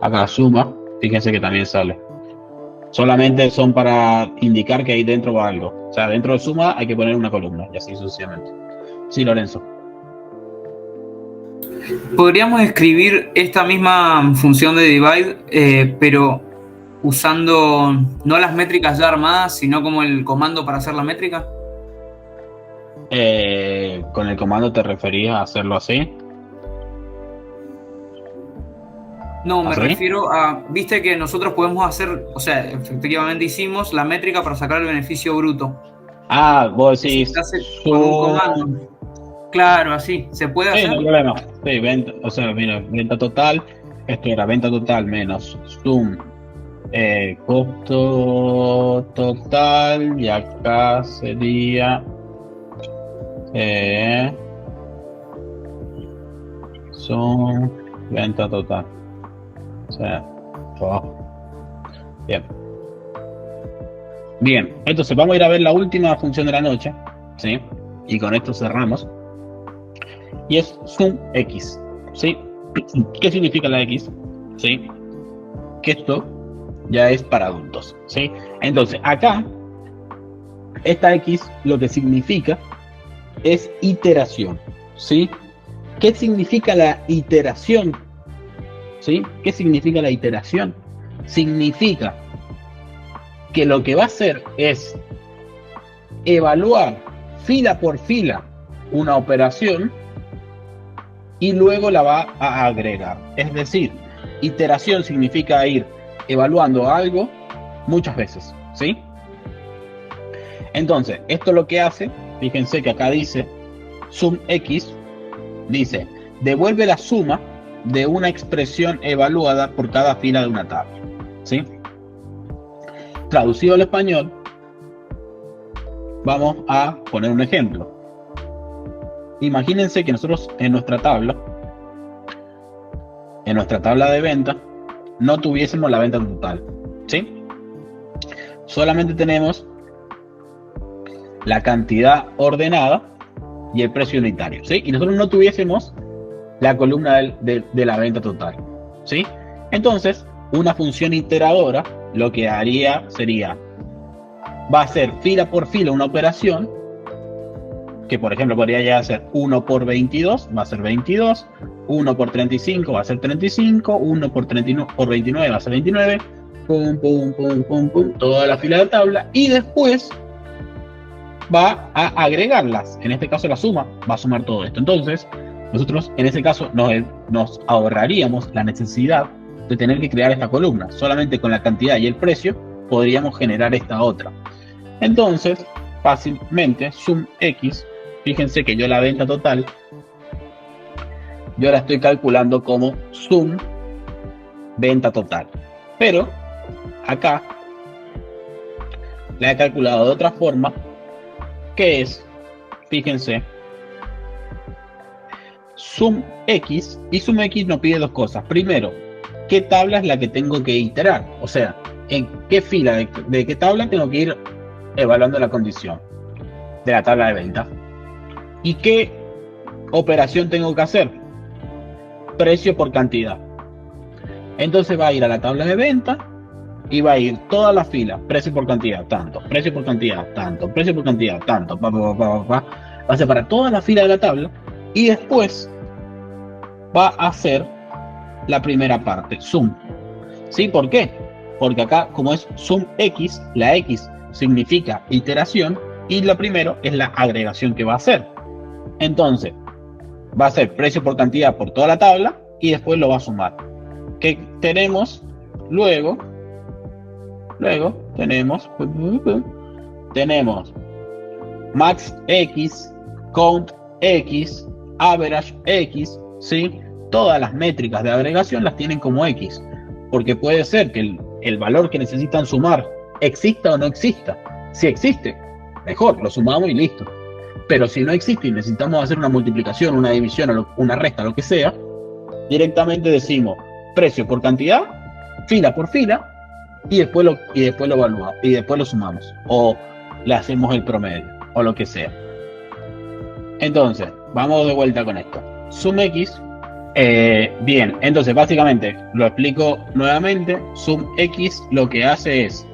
acá suma, fíjense que también sale. Solamente son para indicar que ahí dentro va algo. O sea, dentro de suma hay que poner una columna, y así sucesivamente. Sí, Lorenzo. Podríamos escribir esta misma función de divide, pero usando no las métricas ya armadas, sino como el comando para hacer la métrica. ¿Con el comando te referías a hacerlo así? No, me ¿Así? refiero a, viste que nosotros podemos hacer, o sea, efectivamente hicimos la métrica para sacar el beneficio bruto. Ah, vos decís Se hace con un comando. Claro, así, ¿se puede Sí, hacer? no hay problema. Sí, venta, o sea, mira, venta total, esto era venta total menos sum Costo total, y acá sería son venta total. O sea, bien. Bien, entonces vamos a ir a ver la última función de la noche, ¿sí? Y con esto cerramos. Y es sum X, ¿sí? ¿Qué significa la X? ¿Sí? Que esto ya es para adultos, ¿sí? Entonces, acá, esta X lo que significa es iteración, ¿sí? ¿Qué significa la iteración? ¿Sí? ¿Qué significa la iteración? Significa que lo que va a hacer es evaluar fila por fila una operación y luego la va a agregar. Es decir, iteración significa ir evaluando algo muchas veces, ¿sí? Entonces, esto lo que hace, fíjense que acá dice sum X, dice, devuelve la suma de una expresión evaluada por cada fila de una tabla, ¿sí? Traducido al español, vamos a poner un ejemplo. Imagínense que nosotros en nuestra tabla de venta, no tuviésemos la venta total, ¿sí? Solamente tenemos la cantidad ordenada y el precio unitario, ¿sí? Y nosotros no tuviésemos la columna de la venta total, ¿sí? Entonces, una función iteradora lo que haría sería, va a hacer fila por fila una operación, que por ejemplo podría llegar a ser 1 por 22, va a ser 22, 1 por 35 va a ser 35, 1 por 29 va a ser 29, pum, pum, pum, pum, pum, toda la fila de tabla, y después va a agregarlas, en este caso la suma, va a sumar todo esto. Entonces, nosotros en ese caso nos ahorraríamos la necesidad de tener que crear esta columna. Solamente con la cantidad y el precio podríamos generar esta otra. Entonces, fácilmente, sum X, fíjense que yo la venta total, yo la estoy calculando como sum venta total. Pero, acá, la he calculado de otra forma, que es, fíjense, sum X, y sum X nos pide dos cosas. Primero, ¿qué tabla es la que tengo que iterar? O sea, ¿en qué fila de qué tabla tengo que ir evaluando la condición de la tabla de venta? ¿Y qué operación tengo que hacer? Precio por cantidad. Entonces va a ir a la tabla de venta y va a ir toda la fila, precio por cantidad, tanto, precio por cantidad, tanto, precio por cantidad, tanto, va a separar toda la fila de la tabla y después va a hacer la primera parte, sum. ¿Sí? ¿Por qué? Porque acá, como es sum X, la X significa iteración y lo primero es la agregación que va a hacer. Entonces, va a ser precio por cantidad por toda la tabla y después lo va a sumar. ¿Qué tenemos? Luego tenemos max X, count X, average X, ¿sí? Todas las métricas de agregación las tienen como X, porque puede ser que el valor que necesitan sumar exista o no exista. Si existe, mejor, lo sumamos y listo. Pero si no existe y necesitamos hacer una multiplicación, una división, una resta, lo que sea, directamente decimos precio por cantidad, fila por fila, y después lo evaluamos, y después lo sumamos, o le hacemos el promedio, o lo que sea. Entonces, vamos de vuelta con esto. Sum X, bien, entonces básicamente, lo explico nuevamente, sum X lo que hace es,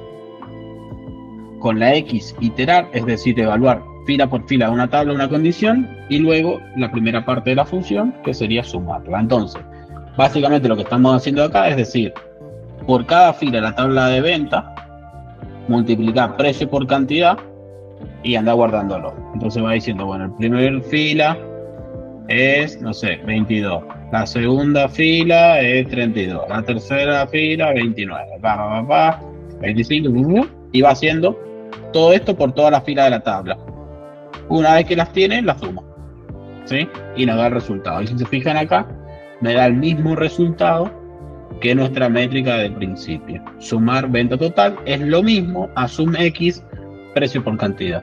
con la X iterar, es decir, evaluar fila por fila una tabla, una condición, y luego la primera parte de la función, que sería sumarla. Entonces, básicamente lo que estamos haciendo acá es decir, por cada fila de la tabla de venta, multiplicar precio por cantidad y andar guardándolo. Entonces va diciendo, bueno, el primer fila es, no sé, 22. La segunda fila es 32. La tercera fila, 29. 25. Y va haciendo todo esto por toda la fila de la tabla. Una vez que las tiene, las suma, ¿sí? Y nos da el resultado. Y si se fijan acá, me da el mismo resultado que nuestra métrica del principio. Sumar venta total es lo mismo a sum X precio por cantidad.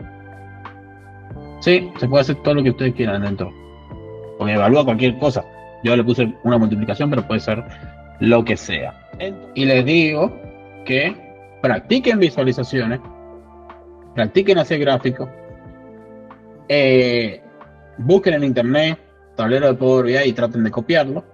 Sí, se puede hacer todo lo que ustedes quieran dentro. Porque evalúa cualquier cosa. Yo le puse una multiplicación, pero puede ser lo que sea. Y les digo que practiquen visualizaciones, practiquen hacer gráficos, busquen en internet tablero de Power BI y traten de copiarlo.